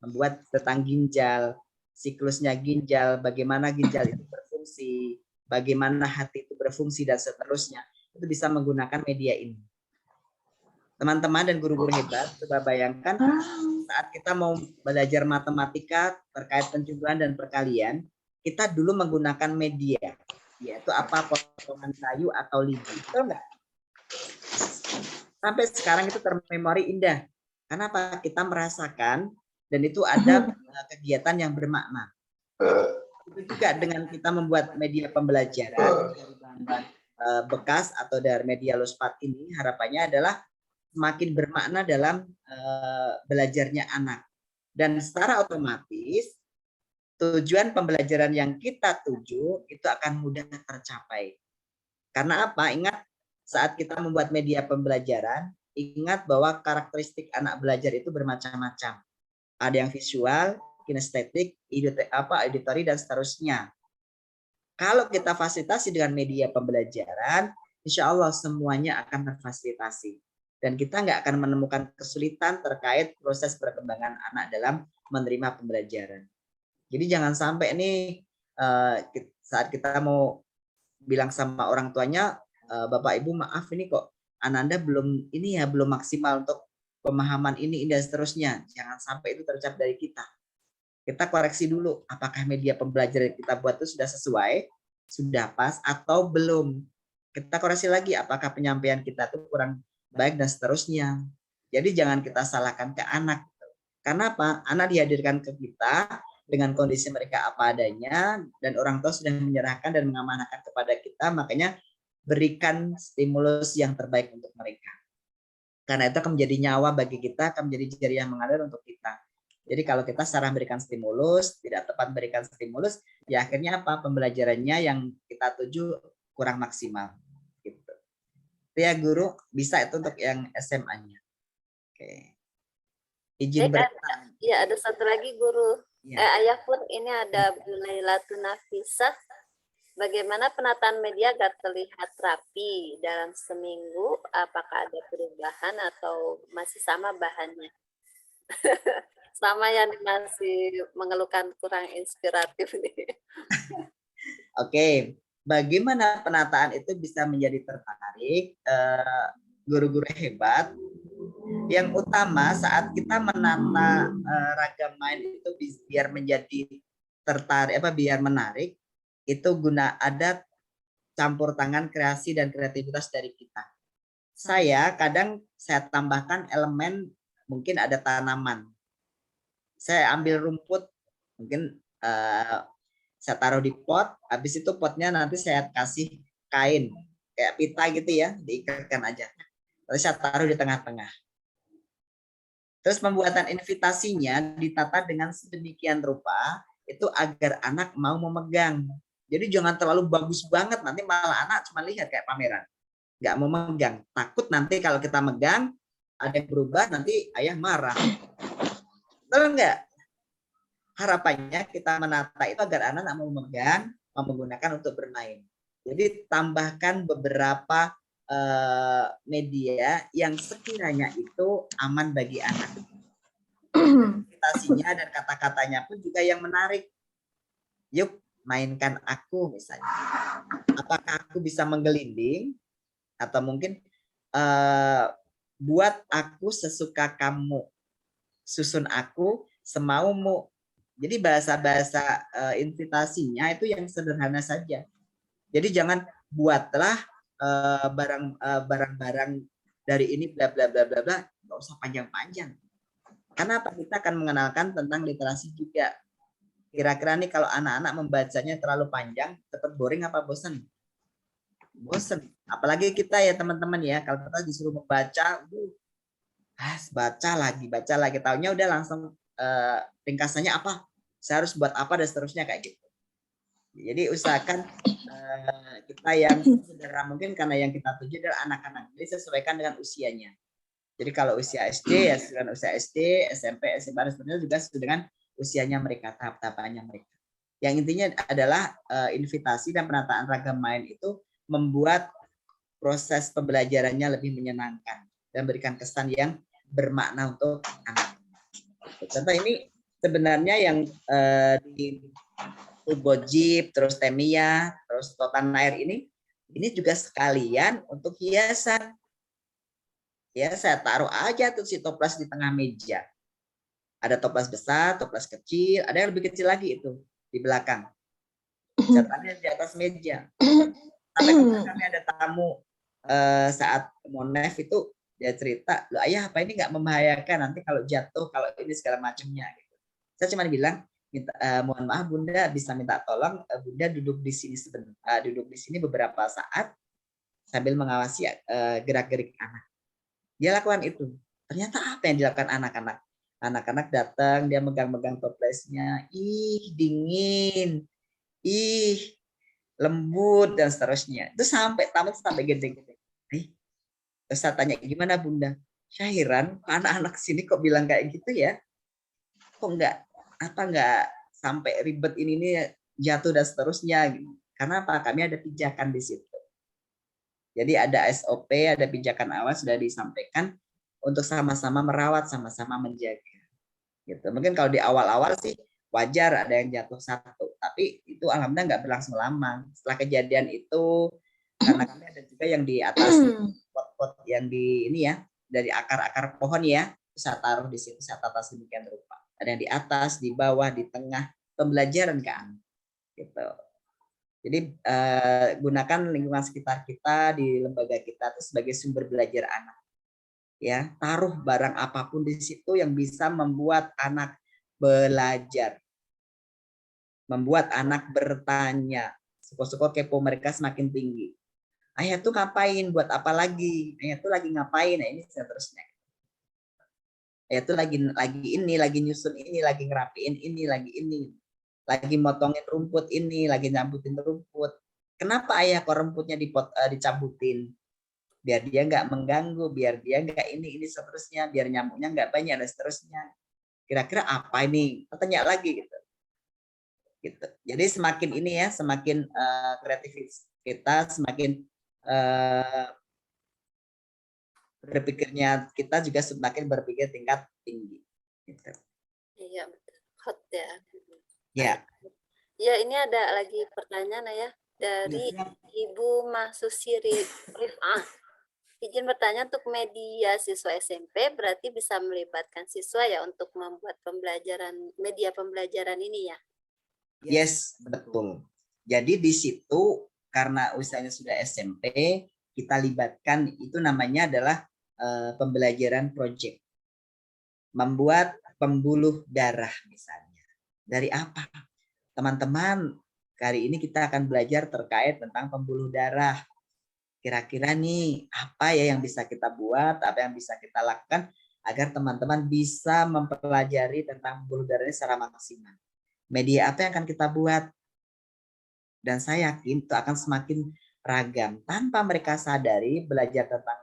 Membuat tentang ginjal, siklusnya ginjal, bagaimana ginjal itu berfungsi, bagaimana hati itu berfungsi, dan seterusnya. Itu bisa menggunakan media ini. Teman-teman dan guru-guru hebat, coba bayangkan saat kita mau belajar matematika terkait penjumlahan dan perkalian, kita dulu menggunakan media, yaitu apa, potongan kayu atau lidi. Betul nggak? Sampai sekarang itu termemori indah. Karena apa? Kita merasakan, dan itu ada kegiatan yang bermakna. Itu juga dengan kita membuat media pembelajaran dari bahan-bahan bekas atau dari media Luspat ini, harapannya adalah semakin bermakna dalam belajarnya anak. Dan secara otomatis tujuan pembelajaran yang kita tuju itu akan mudah tercapai. Karena apa? Ingat, saat kita membuat media pembelajaran, ingat bahwa karakteristik anak belajar itu bermacam-macam. Ada yang visual, kinestetik, auditory, dan seterusnya. Kalau kita fasilitasi dengan media pembelajaran, insya Allah semuanya akan terfasilitasi. Dan kita nggak akan menemukan kesulitan terkait proses perkembangan anak dalam menerima pembelajaran. Jadi jangan sampai nih saat kita mau bilang sama orang tuanya, Bapak Ibu maaf ini kok Ananda belum maksimal untuk pemahaman ini dan seterusnya. Jangan sampai itu tercap dari kita. Kita koreksi dulu apakah media pembelajaran yang kita buat itu sudah sesuai, sudah pas atau belum. Kita koreksi lagi apakah penyampaian kita itu kurang baik dan seterusnya. Jadi jangan kita salahkan ke anak. Karena apa? Anak dihadirkan ke kita dengan kondisi mereka apa adanya, dan orang tua sudah menyerahkan dan mengamanahkan kepada kita, makanya berikan stimulus yang terbaik untuk mereka. Karena itu akan menjadi nyawa bagi kita, akan menjadi jari yang mengalir untuk kita. Jadi kalau kita salah memberikan stimulus, tidak tepat memberikan stimulus, ya akhirnya apa? Pembelajarannya yang kita tuju kurang maksimal. Gitu. Itu ya guru, bisa itu untuk yang SMA-nya. Oke. Izin Baik, bertanya. ya ada satu lagi guru. Ya. Ayah pun ini ada Bu Lailatun Nafisah. Bagaimana penataan media agar terlihat rapi dalam seminggu? Apakah ada perubahan atau masih sama bahannya? Sama yang masih mengeluhkan kurang inspiratif nih. Oke, bagaimana penataan itu bisa menjadi tertarik? Guru-guru hebat. Yang utama saat kita menata ragam main itu biar menjadi tertarik, biar menarik, itu guna ada campur tangan kreasi dan kreativitas dari kita. Saya kadang saya tambahkan elemen, mungkin ada tanaman. Saya ambil rumput, mungkin saya taruh di pot, habis itu potnya nanti saya kasih kain, kayak pita gitu ya, diikatkan aja. Lalu saya taruh di tengah-tengah. Terus pembuatan invitasinya ditata dengan sedemikian rupa, itu agar anak mau memegang. Jadi jangan terlalu bagus banget, nanti malah anak cuma lihat kayak pameran. Nggak mau megang. Takut nanti kalau kita megang, ada yang berubah, nanti ayah marah. Betul nggak? Harapannya kita menata itu agar anak mau memegang, mau menggunakan untuk bermain. Jadi tambahkan beberapa media yang sekiranya itu aman bagi anak. Invitasinya dan kata-katanya pun juga yang menarik. Yuk, mainkan aku misalnya. Apakah aku bisa menggelinding? Atau mungkin buat aku sesuka kamu, susun aku semaumu. Jadi bahasa-bahasa invitasinya itu yang sederhana saja. Jadi jangan buatlah barang-barang dari ini bla bla bla bla bla, nggak usah panjang-panjang. Karena apa, kita akan mengenalkan tentang literasi juga. Kira-kira nih kalau anak-anak membacanya terlalu panjang, tetap boring apa bosan? Bosan. Apalagi kita ya teman-teman ya, kalau kita disuruh membaca, baca lagi. Taunya udah langsung ringkasannya apa? Saya harus buat apa dan seterusnya kayak gitu. Jadi usahakan kita yang sederhana mungkin, karena yang kita tuju adalah anak-anak. Jadi sesuaikan dengan usianya. Jadi kalau usia SD ya dengan usia SD, SMP, SMA dan sebagainya juga sesuai dengan usianya mereka, tahap-tahapannya mereka. Yang intinya adalah invitasi dan penataan ragam main itu membuat proses pembelajarannya lebih menyenangkan dan berikan kesan yang bermakna untuk anak. Contoh ini sebenarnya yang di Ubojib, terus Temia, terus Totan Air ini juga sekalian untuk hiasan. Ya, saya taruh aja tuh si toples di tengah meja. Ada toples besar, toples kecil, ada yang lebih kecil lagi itu di belakang. Catatannya di atas meja. Sampai kemarin kami ada tamu saat Monef itu dia cerita, loh ayah apa ini nggak membahayakan nanti kalau jatuh, kalau ini segala macamnya. Gitu. Saya cuma bilang, mohon maaf Bunda, bisa minta tolong Bunda duduk di sini duduk di sini beberapa saat sambil mengawasi gerak-gerik anak. Dia lakukan itu. Ternyata apa yang dilakukan anak-anak? Anak-anak datang, dia megang-megang toplesnya, ih dingin, ih lembut dan seterusnya. Itu sampai tamat sampai gede-gede. Terus saya tanya, gimana Bunda? Syairan, anak-anak sini kok bilang kayak gitu ya? Kok enggak sampai ribet ini jatuh dan seterusnya? Karena apa? Kami ada pijakan di situ. Jadi ada SOP, ada pijakan awal sudah disampaikan untuk sama-sama merawat, sama-sama menjaga. Gitu. Mungkin kalau di awal-awal sih wajar ada yang jatuh satu, tapi itu alhamdulillah nggak berlangsung lama. Setelah kejadian itu, karena kami ada juga yang di atas pot-pot yang di ini ya, dari akar-akar pohon ya, saya taruh di situ, saya tata sedemikian rupa. Ada yang di atas, di bawah, di tengah, pembelajaran kan, gitu. Jadi gunakan lingkungan sekitar kita di lembaga kita itu sebagai sumber belajar anak. Ya, taruh barang apapun di situ yang bisa membuat anak belajar, membuat anak bertanya. Syukur-syukur kepo mereka semakin tinggi. Ayah tuh ngapain? Buat apa lagi? Ayah tuh lagi ngapain? Nah, ini seterusnya. Ayah tuh lagi nyusun ini, lagi ngerapiin ini, lagi motongin rumput ini, lagi nyambutin rumput. Kenapa ayah kok rumputnya dicabutin? biar dia nggak mengganggu, biar dia nggak ini seterusnya, biar nyamuknya nggak banyak dan seterusnya. Kira-kira apa ini? Tanya lagi gitu. Gitu. Jadi semakin ini ya, semakin kreativitas kita, semakin berpikirnya kita juga semakin berpikir tingkat tinggi. Gitu. Iya, betul. Hot ya. Ya. Ya, ini ada lagi pertanyaan ya dari Ibu Mahsusi Rifah. Izin bertanya, untuk media siswa SMP berarti bisa melibatkan siswa ya untuk membuat media pembelajaran ini ya? Yes, betul. Jadi di situ karena usianya sudah SMP, kita libatkan itu namanya adalah pembelajaran project. Membuat pembuluh darah misalnya. Dari apa? Teman-teman, kali ini kita akan belajar terkait tentang pembuluh darah. Kira-kira nih apa ya yang bisa kita buat, apa yang bisa kita lakukan agar teman-teman bisa mempelajari tentang pembuluh darah ini secara maksimal. Media apa yang akan kita buat? Dan saya yakin itu akan semakin ragam. Tanpa mereka sadari belajar tentang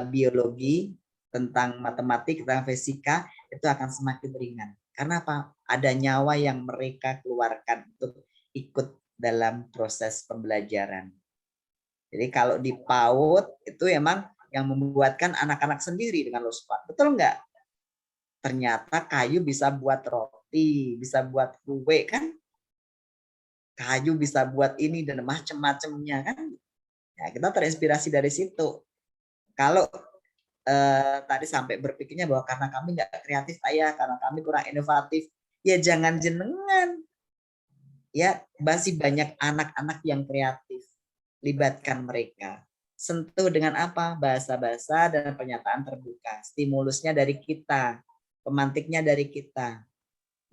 biologi, tentang matematik, tentang fisika, itu akan semakin ringan. Karena apa? Ada nyawa yang mereka keluarkan untuk ikut dalam proses pembelajaran. Jadi kalau di PAUD itu emang yang membuatkan anak-anak sendiri dengan Luspat. Betul nggak? Ternyata kayu bisa buat roti, bisa buat kue kan? Kayu bisa buat ini dan macam-macamnya kan? Ya, kita terinspirasi dari situ. Kalau tadi sampai berpikirnya bahwa karena kami nggak kreatif ayah, karena kami kurang inovatif, ya jangan jenengan. Ya masih banyak anak-anak yang kreatif. Libatkan mereka. Sentuh dengan apa? Bahasa-bahasa dan pernyataan terbuka. Stimulusnya dari kita. Pemantiknya dari kita.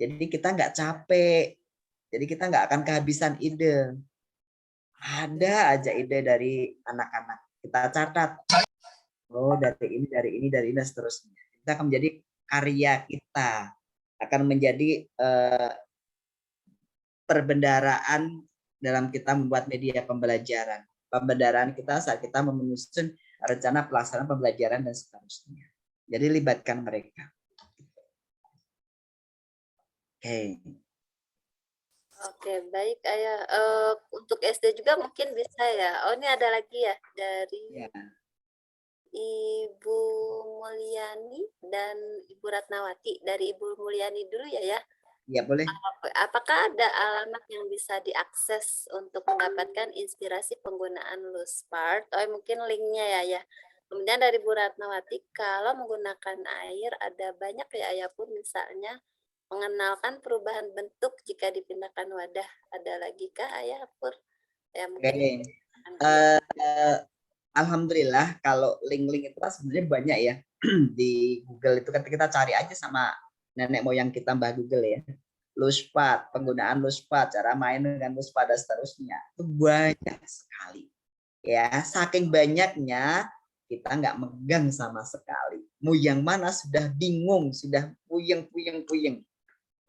Jadi kita nggak capek. Jadi kita nggak akan kehabisan ide. Ada aja ide dari anak-anak. Kita catat. Oh, dari ini, dan seterusnya. Kita akan menjadi karya kita. Akan menjadi perbendaraan dalam kita membuat media pembelajaran. Pembendaraan kita saat kita menyusun rencana pelaksanaan pembelajaran dan seterusnya. Jadi libatkan mereka. Oke. Oke, baik ayah. Untuk SD juga mungkin bisa ya. Oh, ini ada lagi ya dari Ibu Mulyani dan Ibu Ratnawati. Dari Ibu Mulyani dulu ya. Ya boleh. Apakah ada alamat yang bisa diakses untuk mendapatkan inspirasi penggunaan Luspart? Oh, mungkin linknya ya. Kemudian dari Bu Ratnawati, kalau menggunakan air ada banyak ya ayah pun misalnya mengenalkan perubahan bentuk jika dipindahkan wadah. Ada lagi kah ayah Pur? Ya, mungkin. Alhamdulillah kalau link-link itu sebenarnya banyak ya di Google itu kan kita cari aja sama nenek moyang kita Mbah Google ya. Luspat, penggunaan Luspat, cara main dengan Luspat dan seterusnya. Itu banyak sekali. Ya, saking banyaknya kita nggak megang sama sekali. Mau yang mana sudah bingung, sudah puyeng.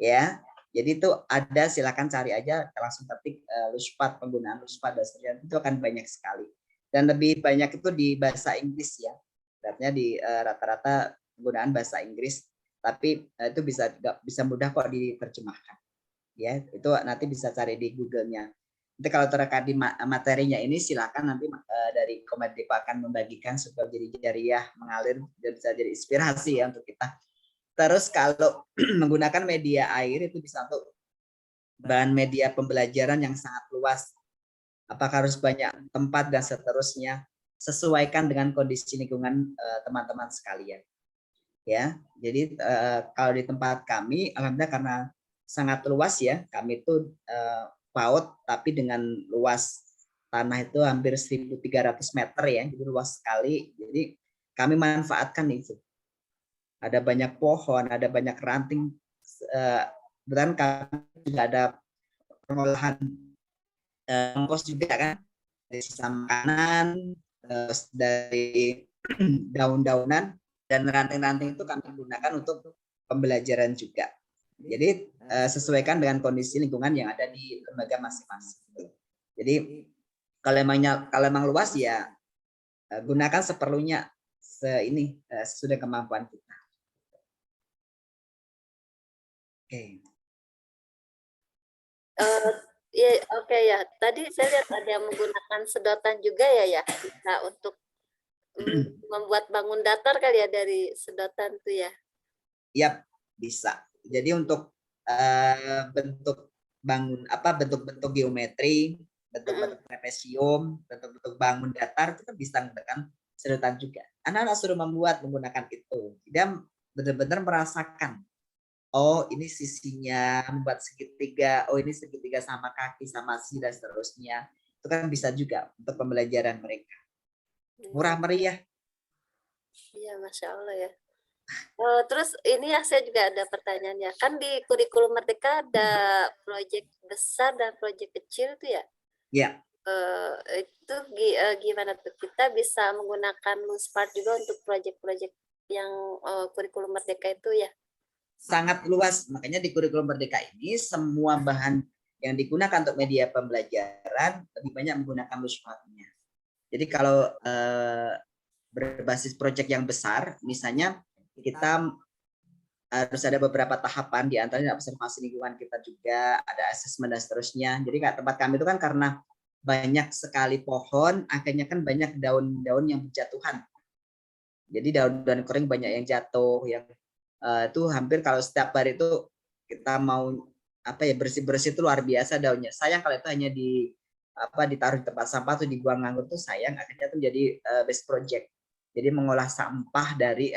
Ya. Jadi itu ada, silakan cari aja langsung ketik Luspat, penggunaan Luspat dan seterusnya. Itu akan banyak sekali. Dan lebih banyak itu di bahasa Inggris ya. Artinya di rata-rata penggunaan bahasa Inggris. Tapi itu bisa mudah kok diterjemahkan. Ya, itu nanti bisa cari di Google-nya. Nanti kalau terkait di materinya ini silakan nanti dari Kominfo akan membagikan supaya jadi jariah mengalir dan bisa jadi inspirasi ya untuk kita. Terus kalau menggunakan media air itu bisa untuk bahan media pembelajaran yang sangat luas. Apakah harus banyak tempat dan seterusnya, sesuaikan dengan kondisi lingkungan teman-teman sekalian. Ya, jadi kalau di tempat kami, alhamdulillah karena sangat luas ya, kami itu PAUD tapi dengan luas tanah itu hampir 1.300 meter ya, jadi luas sekali. Jadi kami manfaatkan itu. Ada banyak pohon, ada banyak ranting. Kebetulan kami juga ada pengolahan kompos juga kan, dari sisa makanan, dari daun-daunan, dan ranting-ranting itu kami gunakan untuk pembelajaran juga. Jadi sesuaikan dengan kondisi lingkungan yang ada di lembaga masing-masing. Jadi kalau emang luas ya gunakan seperlunya, sesudah kemampuan kita. Oke. Ya, oke ya. Tadi saya lihat ada yang menggunakan sedotan juga ya, bisa untuk membuat bangun datar kali ya dari sedotan tuh ya. Yap, bisa. Jadi untuk bentuk bentuk-bentuk geometri, bentuk-bentuk trapesium, bentuk-bentuk bangun datar itu kan bisa menggunakan sedotan juga. Anak-anak suruh menggunakan itu. Dia benar-benar merasakan, oh ini sisinya membuat segitiga, oh ini segitiga sama kaki sama si dan seterusnya. Itu kan bisa juga untuk pembelajaran mereka. Murah meriah. Iya, Masya Allah ya. Terus ini ya, saya juga ada pertanyaannya. Kan di kurikulum Merdeka ada proyek besar dan proyek kecil tuh ya. Ya. Itu gimana tuh? Kita bisa menggunakan Luspart juga untuk proyek-proyek yang kurikulum Merdeka itu ya? Sangat luas. Makanya di kurikulum Merdeka ini semua bahan yang digunakan untuk media pembelajaran lebih banyak menggunakan Luspart-nya. Jadi kalau berbasis proyek yang besar, misalnya kita harus ada beberapa tahapan, di antaranya observasi lingkungan kita juga, ada asesmen dan seterusnya. Jadi kayak tempat kami itu kan karena banyak sekali pohon, akhirnya kan banyak daun-daun yang berjatuhan. Jadi daun-daun kering banyak yang jatuh, yang itu hampir kalau setiap hari itu kita mau bersih-bersih itu luar biasa daunnya. Sayang kalau itu hanya ditaruh di tempat sampah atau dibuang nganggur tuh sayang, akhirnya itu jadi best project. Jadi mengolah sampah dari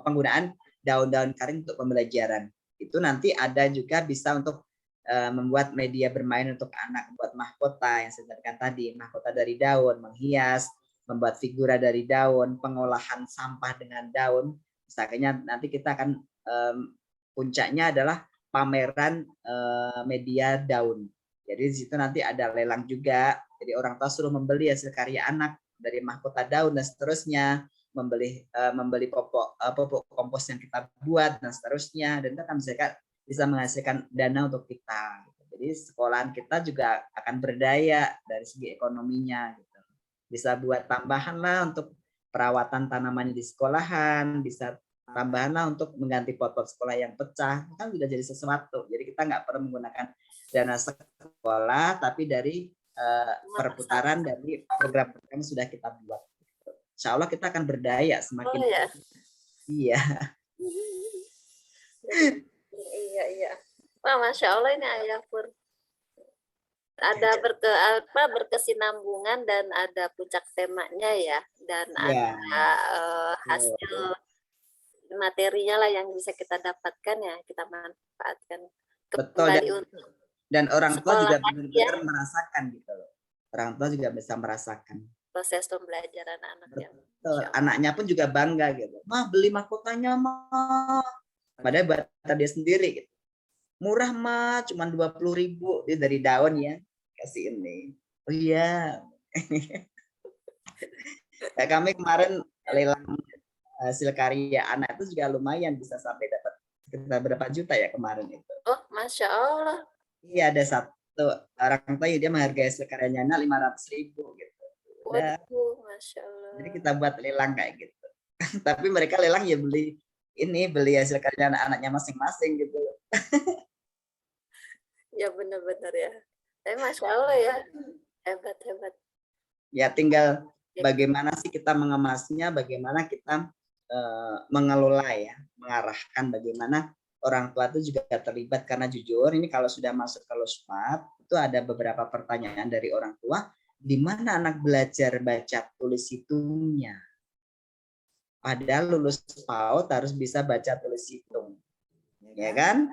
penggunaan daun-daun kering untuk pembelajaran. Itu nanti ada juga bisa untuk membuat media bermain untuk anak, buat mahkota yang saya sebutkan tadi, mahkota dari daun, menghias, membuat figura dari daun, pengolahan sampah dengan daun. Misalnya nanti kita akan puncaknya adalah pameran media daun. Jadi di situ nanti ada lelang juga. Jadi orang tua suruh membeli hasil karya anak dari mahkota daun dan seterusnya, membeli pupuk kompos yang kita buat dan seterusnya, dan itu akan bisa menghasilkan dana untuk kita. Jadi sekolahan kita juga akan berdaya dari segi ekonominya. Gitu. Bisa buat tambahan lah untuk perawatan tanaman di sekolahan, bisa tambahan lah untuk mengganti pot-pot sekolah yang pecah, kan sudah jadi sesuatu. Jadi kita nggak perlu menggunakan dana sekolah, tapi dari perputaran dari program-program yang sudah kita buat. Insya Allah kita akan berdaya semakin. Oh ya. Iya. Iya. Wah, Masya Allah ini Ayah Pur. Ada berkesinambungan dan ada puncak temanya ya, dan ada hasil materinya lah yang bisa kita dapatkan ya, kita manfaatkan. Betul. Dan orang tua juga benar-benar merasakan gitu loh. Orang tua juga bisa merasakan proses pembelajaran anaknya. Anaknya pun juga bangga gitu. Mah beli mahkotanya mah. Padahal buat dia sendiri gitu. Murah mah cuma 20.000, dia dari daun ya. Kasih ini. Oh iya. Ya, kami kemarin lelang hasil karya anak itu juga lumayan, bisa sampai dapat sekitar berapa juta ya kemarin itu. Oh, Masya Allah. Iya, ada satu orang tua dia menghargai hasil karyanya anak 500.000 gitu. Waduh, Masya Allah. Jadi kita buat lelang kayak gitu. Tapi mereka lelang ya beli hasil karya anak-anaknya masing-masing gitu. Ya benar-benar ya. Masya Allah ya, hebat. Ya tinggal bagaimana sih kita mengemasnya, bagaimana kita mengelola ya, mengarahkan bagaimana orang tua itu juga terlibat. Karena jujur ini kalau sudah masuk ke Luspart itu ada beberapa pertanyaan dari orang tua, di mana anak belajar baca tulis hitungnya. Padahal lulus PAUD harus bisa baca tulis hitung, ya kan?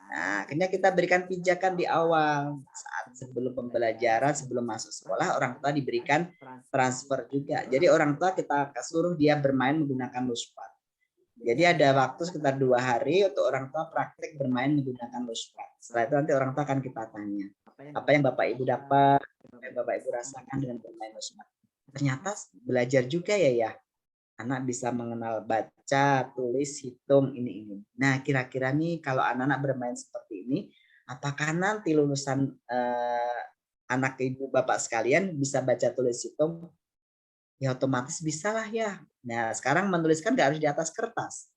Nah, akhirnya kita berikan pijakan di awal saat sebelum pembelajaran, sebelum masuk sekolah, orang tua diberikan transfer juga. Jadi orang tua kita suruh dia bermain menggunakan Luspart. Jadi ada waktu sekitar 2 hari untuk orang tua praktek bermain menggunakan Luspart. Setelah itu nanti orang tua akan kita tanya, apa yang Bapak Ibu dapat, apa yang Bapak Ibu rasakan dengan bermain Luspart. Ternyata belajar juga ya. Anak bisa mengenal baca, tulis, hitung, ini. Nah, kira-kira nih kalau anak-anak bermain seperti ini, apakah nanti lulusan anak ibu bapak sekalian bisa baca, tulis, hitung? ya otomatis bisa lah ya. Nah, sekarang menuliskan nggak harus di atas kertas.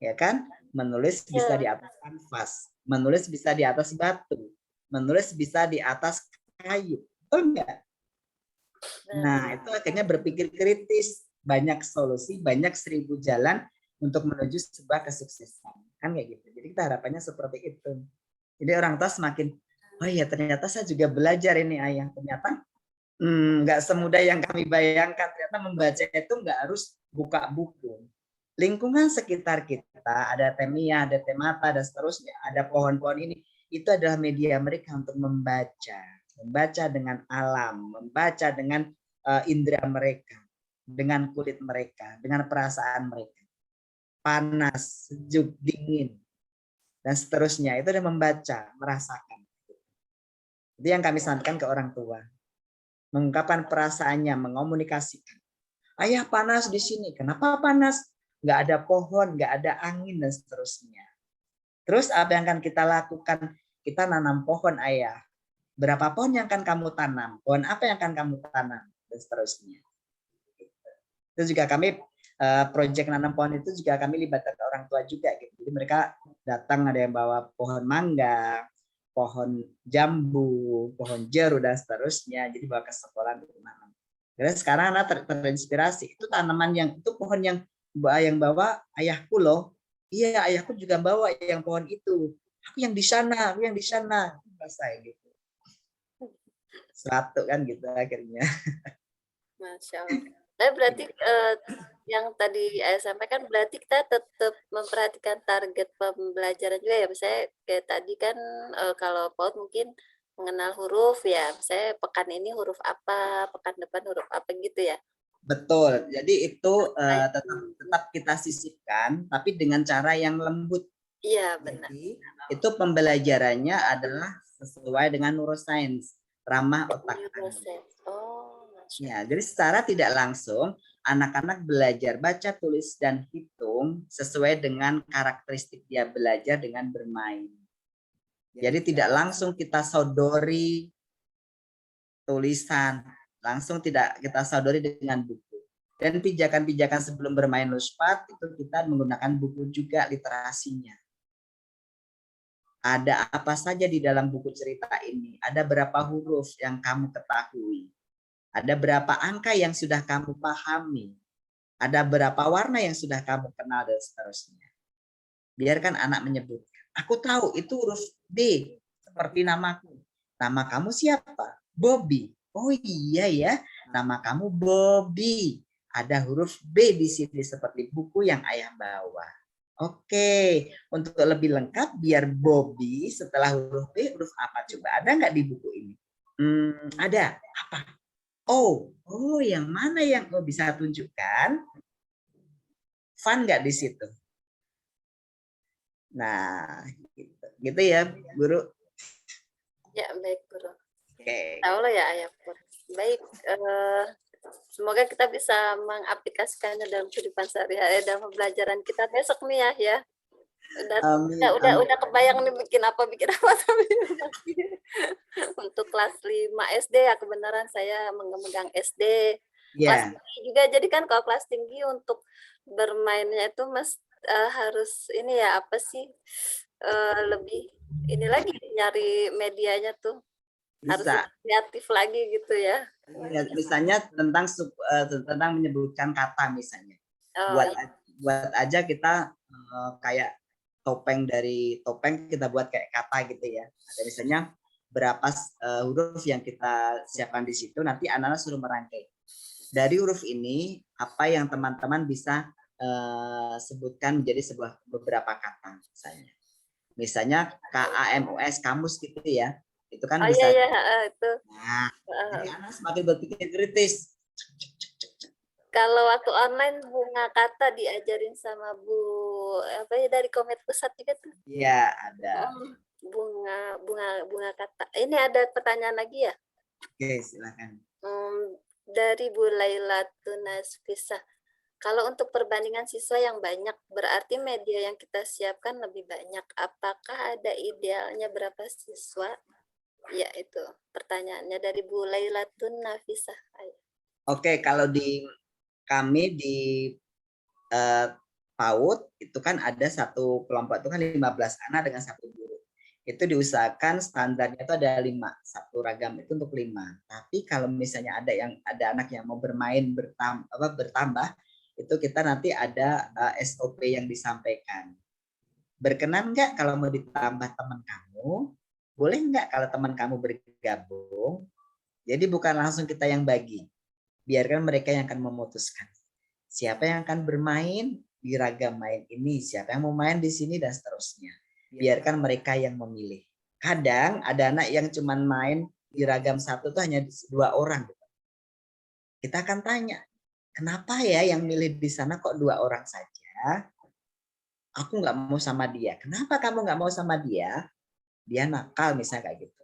Ya kan? Menulis bisa di atas kanvas, menulis bisa di atas batu, menulis bisa di atas kayu. Betul nggak? Nah, itu akhirnya berpikir kritis, banyak solusi, banyak 1000 jalan untuk menuju sebuah kesuksesan. Kan kayak gitu. Jadi kita harapannya seperti itu. Jadi orang tua semakin, oh iya ternyata saya juga belajar ini ayah. Ternyata nggak semudah yang kami bayangkan. Ternyata membaca itu nggak harus buka buku. Lingkungan sekitar kita, ada temia, ada temata, dan seterusnya, ada pohon-pohon ini, itu adalah media mereka untuk membaca. Membaca dengan alam, membaca dengan indera mereka, dengan kulit mereka, dengan perasaan mereka. Panas, sejuk, dingin, dan seterusnya. Itu adalah membaca, merasakan. Itu yang kami sampaikan ke orang tua. Mengungkapkan perasaannya, mengomunikasikan. Ayah panas di sini. Kenapa panas? Nggak ada pohon, nggak ada angin, dan seterusnya. Terus apa yang akan kita lakukan? Kita nanam pohon, ayah. Berapa pohon yang akan kamu tanam? Pohon apa yang akan kamu tanam? Dan seterusnya. Itu juga kami, proyek nanam pohon itu juga kami libatkan orang tua juga. Gitu. Jadi mereka datang, ada yang bawa pohon mangga, pohon jambu, pohon jeruk, dan seterusnya. Jadi bawa ke sekolah untuk menanam. Jadi sekarang anak terinspirasi. Itu tanaman yang, itu pohon yang bawa ayahku loh. Iya, ayahku juga bawa yang pohon itu. Aku yang di sana, aku yang di sana. Saya gitu. Satu kan gitu akhirnya. Masya Allah. Nah, berarti yang tadi saya sampaikan berarti kita tetap memperhatikan target pembelajaran juga ya. Misalnya kayak tadi kan kalau PAUD mungkin mengenal huruf ya. Misalnya pekan ini huruf apa, pekan depan huruf apa gitu ya. Betul. Jadi itu tetap kita sisipkan, tapi dengan cara yang lembut. Iya, benar. Jadi itu pembelajarannya adalah sesuai dengan neuroscience, ramah otak anak. Oh, ya, jadi secara tidak langsung anak-anak belajar baca, tulis, dan hitung sesuai dengan karakteristik dia belajar dengan bermain. Jadi tidak langsung kita sodori tulisan, langsung tidak kita sodori dengan buku. Dan pijakan-pijakan sebelum bermain luspat itu kita menggunakan buku juga literasinya. Ada apa saja di dalam buku cerita ini? Ada berapa huruf yang kamu ketahui? Ada berapa angka yang sudah kamu pahami? Ada berapa warna yang sudah kamu kenal, dan seterusnya. Biarkan anak menyebutkan. Aku tahu itu huruf B, seperti namaku. Nama kamu siapa? Bobby. Oh iya ya, nama kamu Bobby. Ada huruf B di sini seperti buku yang ayah bawa. Oke, untuk lebih lengkap biar Bobby setelah huruf B, huruf apa coba? Ada nggak di buku ini? Ada. Apa? Oh, yang mana yang kau bisa tunjukkan? Fun nggak di situ? Nah, gitu ya, Guru. Ya, baik, Guru. Oke. Tahu lah ya, Ayah Pur. Baik, semoga kita bisa mengaplikasikannya dalam kehidupan sehari-hari dalam pembelajaran kita besok nih ya. Udah kebayang nih bikin apa tapi untuk kelas 5 SD ya kebenaran saya memegang SD. Kelas tinggi juga jadi kan kalau kelas tinggi untuk bermainnya itu harus ini ya apa sih lebih ini lagi nyari medianya tuh harus kreatif lagi gitu ya. Misalnya tentang menyebutkan kata misalnya. Buat aja kita kayak topeng kita buat kayak kata gitu ya. Ada misalnya berapa huruf yang kita siapkan di situ, nanti anak-anak suruh merangkai. Dari huruf ini apa yang teman-teman bisa sebutkan menjadi beberapa kata misalnya. Misalnya KAMUS, kamus gitu ya. Itu kan bisa. Itu. Nah, jadi anak semakin berpikir kritis. Kalau waktu online bunga kata diajarin sama Bu apa ya dari Komet Pusat juga tuh. Iya, ada. Bunga kata. Ini ada pertanyaan lagi ya? Oke, silakan. Dari Bu Laila Tunasfisah. Kalau untuk perbandingan siswa yang banyak, berarti media yang kita siapkan lebih banyak. Apakah ada idealnya berapa siswa? Ya, itu pertanyaannya dari Bu Laila Tunasfisah. Oke, kalau di kami di PAUD itu kan ada satu kelompok itu kan 15 anak dengan satu guru. Itu diusahakan standarnya itu ada 5, satu ragam itu untuk 5. Tapi kalau misalnya ada anak yang mau bermain bertambah itu kita nanti ada SOP yang disampaikan. Berkenan nggak kalau mau ditambah teman kamu? Boleh nggak kalau teman kamu bergabung? Jadi bukan langsung kita yang bagi. Biarkan mereka yang akan memutuskan. Siapa yang akan bermain di ragam main ini, siapa yang mau main di sini, dan seterusnya. Biarkan mereka yang memilih. Kadang ada anak yang cuma main di ragam satu tuh hanya 2 orang. Kita akan tanya, kenapa ya yang milih di sana kok 2 orang saja? Aku nggak mau sama dia. Kenapa kamu nggak mau sama dia? Dia nakal misalnya kayak gitu.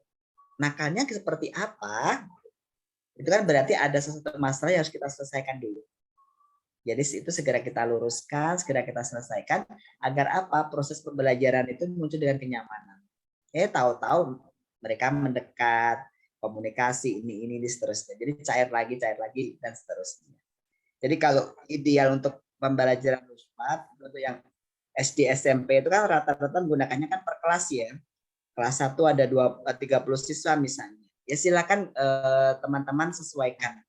Nakalnya seperti apa? Itu kan berarti ada sesuatu masalah yang harus kita selesaikan dulu. Jadi itu segera kita luruskan, segera kita selesaikan agar apa? Proses pembelajaran itu muncul dengan kenyamanan. Tahu-tahu mereka mendekat, komunikasi ini seterusnya. Jadi cair lagi dan seterusnya. Jadi kalau ideal untuk pembelajaran Rusmat untuk yang SD SMP itu kan rata-rata menggunakannya kan per kelas ya. Kelas 1 ada 30 siswa misalnya. Ya silakan teman-teman sesuaikan.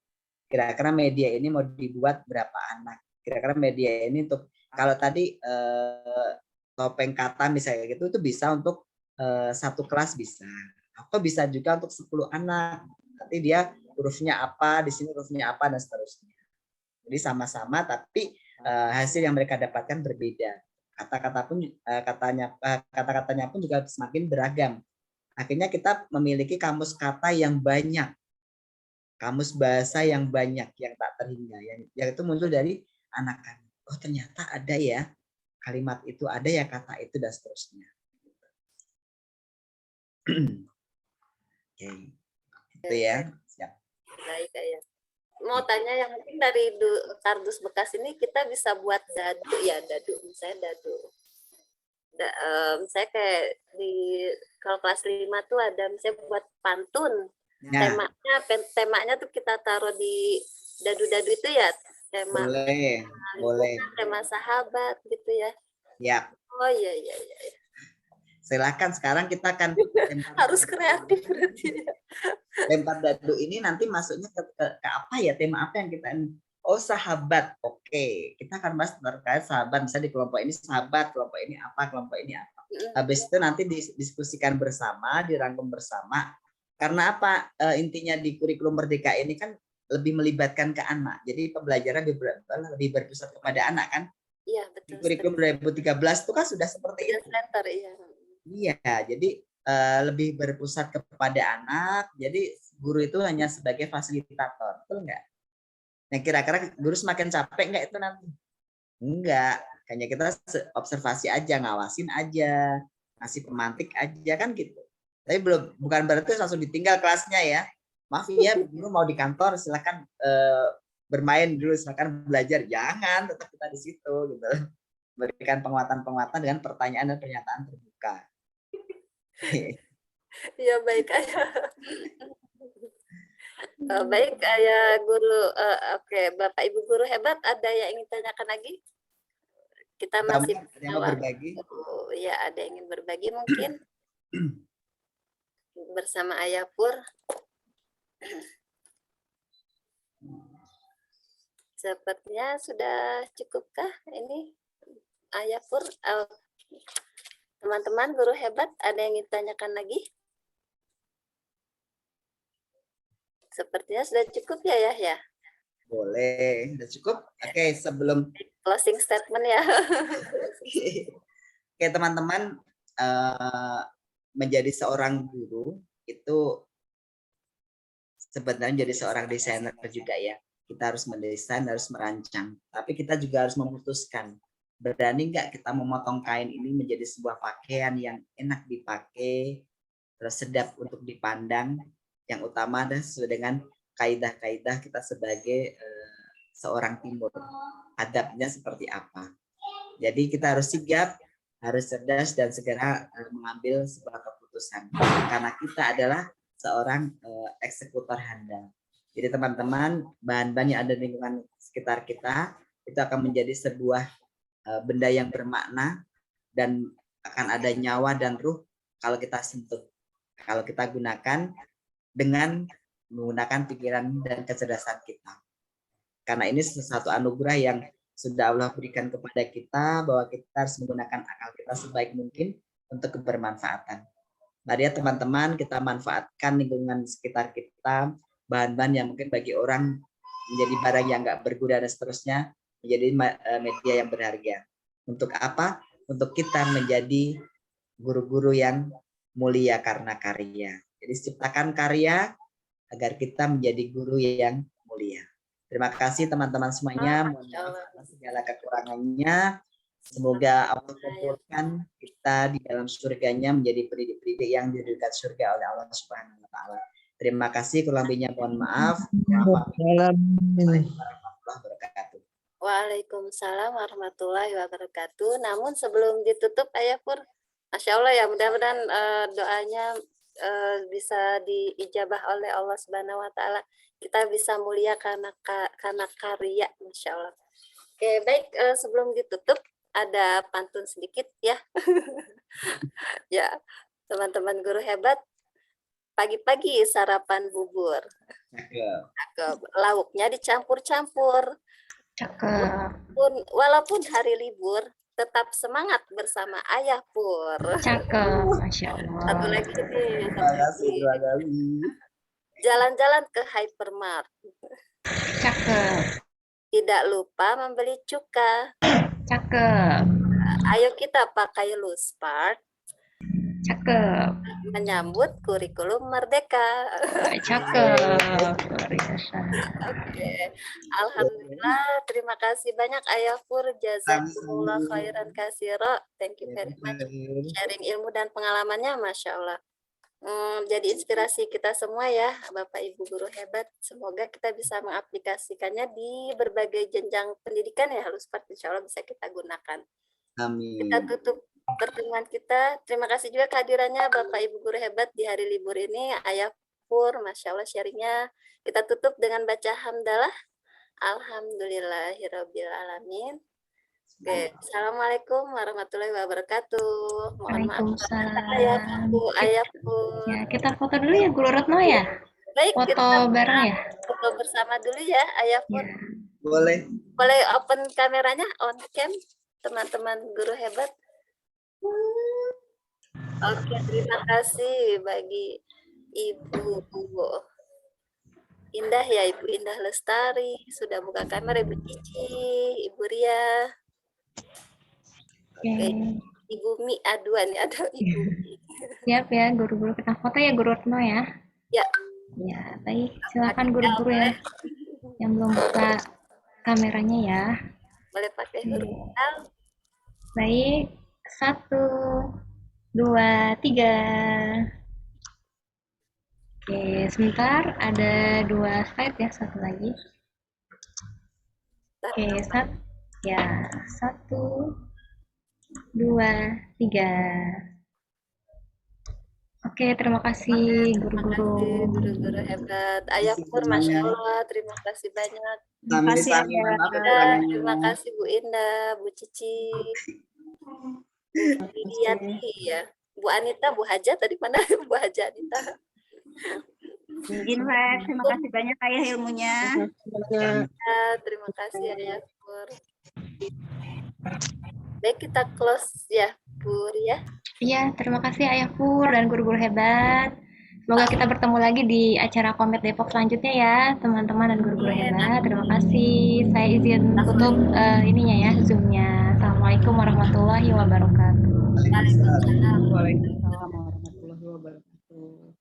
Kira-kira media ini mau dibuat berapa anak? Kira-kira media ini untuk kalau tadi topeng kata misalnya gitu itu bisa untuk satu kelas bisa. Atau bisa juga untuk 10 anak. Nanti dia hurufnya apa, di sini hurufnya apa dan seterusnya. Jadi sama-sama tapi hasil yang mereka dapatkan berbeda. Kata-katanya pun juga semakin beragam. Akhirnya kita memiliki kamus kata yang banyak. Kamus bahasa yang banyak yang tak terhingga yang itu muncul dari anak-anak. Oh ternyata ada ya kalimat itu, ada ya kata itu dan seterusnya. Oke. Itu ya. Siap. Baik, Ayah. Mau tanya yang mungkin dari kardus bekas ini kita bisa buat dadu ya, misalnya dadu. Misalnya kayak kalau kelas 5 tuh ada misalnya buat pantun. Nah. Temanya tuh kita taruh di dadu-dadu itu ya, tema boleh. Tema sahabat gitu ya. Ya. Oh iya. Silakan sekarang kita akan harus kreatif berarti ya. Lempar dadu ini nanti masuknya ke apa ya, tema apa yang kita sahabat. Oke, kita akan bahas terkait sahabat. Misalnya di kelompok ini sahabat, kelompok ini apa, kelompok ini apa. Habis itu nanti didiskusikan bersama, dirangkum bersama. Karena apa? Intinya di kurikulum Merdeka ini kan lebih melibatkan ke anak. Jadi pembelajaran lebih berpusat kepada anak kan? Iya, betul. Di kurikulum 2013 itu kan sudah seperti itu. Iya, jadi lebih berpusat kepada anak. Jadi guru itu hanya sebagai fasilitator, betul nggak? Nah, kira-kira guru semakin capek nggak itu nanti? Enggak, hanya kita observasi aja, ngawasin aja, ngasih pemantik aja kan gitu. Tapi bukan berarti langsung ditinggal kelasnya ya. Maaf ya, guru mau di kantor, silakan bermain dulu, silakan belajar. Jangan, tetap kita di situ gitu. Berikan penguatan-penguatan dengan pertanyaan dan pernyataan terbuka. Iya, baik Ayah. Baik Ayah Guru. Oke, Bapak Ibu guru hebat, ada yang ingin tanyakan lagi? Kita masih berbagi. Ya, ada yang ingin berbagi mungkin bersama Ayah Pur. Sepertinya sudah cukupkah ini Ayah Pur? Teman-teman guru hebat, ada yang ingin tanyakan lagi? Sepertinya sudah cukup ya. Boleh, sudah cukup. Oke, sebelum closing statement ya. Oke, teman-teman, menjadi seorang guru itu sebenarnya jadi seorang desainer juga ya. Kita harus mendesain, harus merancang. Tapi kita juga harus memutuskan. Berani nggak kita memotong kain ini menjadi sebuah pakaian yang enak dipakai, terus sedap untuk dipandang. Yang utama adalah sesuai dengan kaidah-kaidah kita sebagai seorang timur. Adabnya seperti apa. Jadi kita harus sigap, harus cerdas dan segera mengambil sebuah keputusan. Karena kita adalah seorang eksekutor handal. Jadi teman-teman, bahan-bahan yang ada di lingkungan sekitar kita itu akan menjadi sebuah benda yang bermakna dan akan ada nyawa dan ruh kalau kita sentuh, kalau kita gunakan dengan menggunakan pikiran dan kecerdasan kita. Karena ini sesuatu anugerah yang sudah Allah berikan kepada kita, bahwa kita harus menggunakan akal kita sebaik mungkin untuk kebermanfaatan. Mari ya teman-teman, kita manfaatkan lingkungan sekitar kita, bahan-bahan yang mungkin bagi orang menjadi barang yang nggak berguna dan seterusnya, menjadi media yang berharga. Untuk apa? Untuk kita menjadi guru-guru yang mulia karena karya. Jadi ciptakan karya agar kita menjadi guru yang mulia. Terima kasih teman-teman semuanya. Mohon maaf atas segala kekurangannya. Semoga Allah kumpulkan kita di dalam surganya menjadi pendidik-pendidik yang diridhoi surga oleh Allah Subhanahu wa taala. Terima kasih, kurang lebihnya mohon maaf. Assalamualaikum warahmatullahi wabarakatuh. Waalaikumsalam warahmatullahi wabarakatuh. Namun sebelum ditutup Ayah Pur, Masya Allah ya, mudah-mudahan doanya bisa diijabah oleh Allah Subhanahu wa taala. Kita bisa mulia karena karya, Masya Allah. Oke, baik, sebelum ditutup ada pantun sedikit ya. Ya, teman-teman guru hebat, pagi-pagi sarapan bubur. Cakep. Lauknya dicampur-campur. Cakep. Walaupun hari libur, tetap semangat bersama Ayah Pur. Cakep, Masya Allah. Satu lagi nih. Terima kasih. Jalan-jalan ke hypermart. Cakep. Tidak lupa membeli cuka. Cakep. Ayo kita pakai Luspart. Cakep. Menyambut kurikulum merdeka. Cakep. Luar biasa. Oke. Alhamdulillah, terima kasih banyak Ayah Pur. Jazakumullah khairan katsira. Thank you very much. Sharing ilmu dan pengalamannya, Masya Allah. Jadi inspirasi kita semua ya, Bapak Ibu guru hebat. Semoga kita bisa mengaplikasikannya di berbagai jenjang pendidikan ya, Luspart insya Allah bisa kita gunakan. Amin. Kita tutup pertemuan kita. Terima kasih juga kehadirannya Bapak Ibu guru hebat di hari libur ini. Ayah Pur, Masya Allah sharingnya. Kita tutup dengan baca hamdalah. Alhamdulillahirabbil alamin. Oke, Assalamualaikum warahmatullahi wabarakatuh. Mohon maaf. Waalaikumsalam. Ayah Pur. Ya, kita foto dulu ya, Guru Retno ya. Baik, Foto kita bareng ya. foto bersama dulu ya, Ayah Pur. Ya. Boleh. Boleh open kameranya, on cam, teman-teman guru hebat. Oke, terima kasih bagi Ibu Indah ya, Ibu Indah Lestari. Sudah buka kamera, Ibu Cici, Ibu Ria. Oke, Ibu Mi aduan ya, ada Ibu Mi. Siap ya, guru-guru kita foto ya, Guru Retno ya. Ya. Ya, baik. Silakan guru-guru ya yang belum buka kameranya ya. Boleh pakai huruf L. Baik, 1, 2, 3. Oke, sebentar. Ada 2 slide ya, satu lagi. Oke, ya, 1, 2, 3. Oke, terima kasih guru-guru. Guru-guru hebat. Ayah Pur, Masya Allah, terima kasih banyak. Terima kasih Terima kasih Bu Indah, Bu Cici, Bu Widiati ya, Bu Anita, Bu Haja tadi mana? Bu Haja Anita. Izin, terima kasih banyak Ayah ilmunya. Ya, terima kasih Ayah Pur. Baik, kita close ya, Bu Ria. Iya, terima kasih Ayah Pur dan guru-guru hebat. Semoga kita bertemu lagi di acara Komet Depok selanjutnya ya, teman-teman dan guru-guru hebat. Terima kasih. Saya izin tutup ininya ya, Zoom-nya. Assalamualaikum warahmatullahi wabarakatuh. Waalaikumsalam. Waalaikumsalam warahmatullahi wabarakatuh.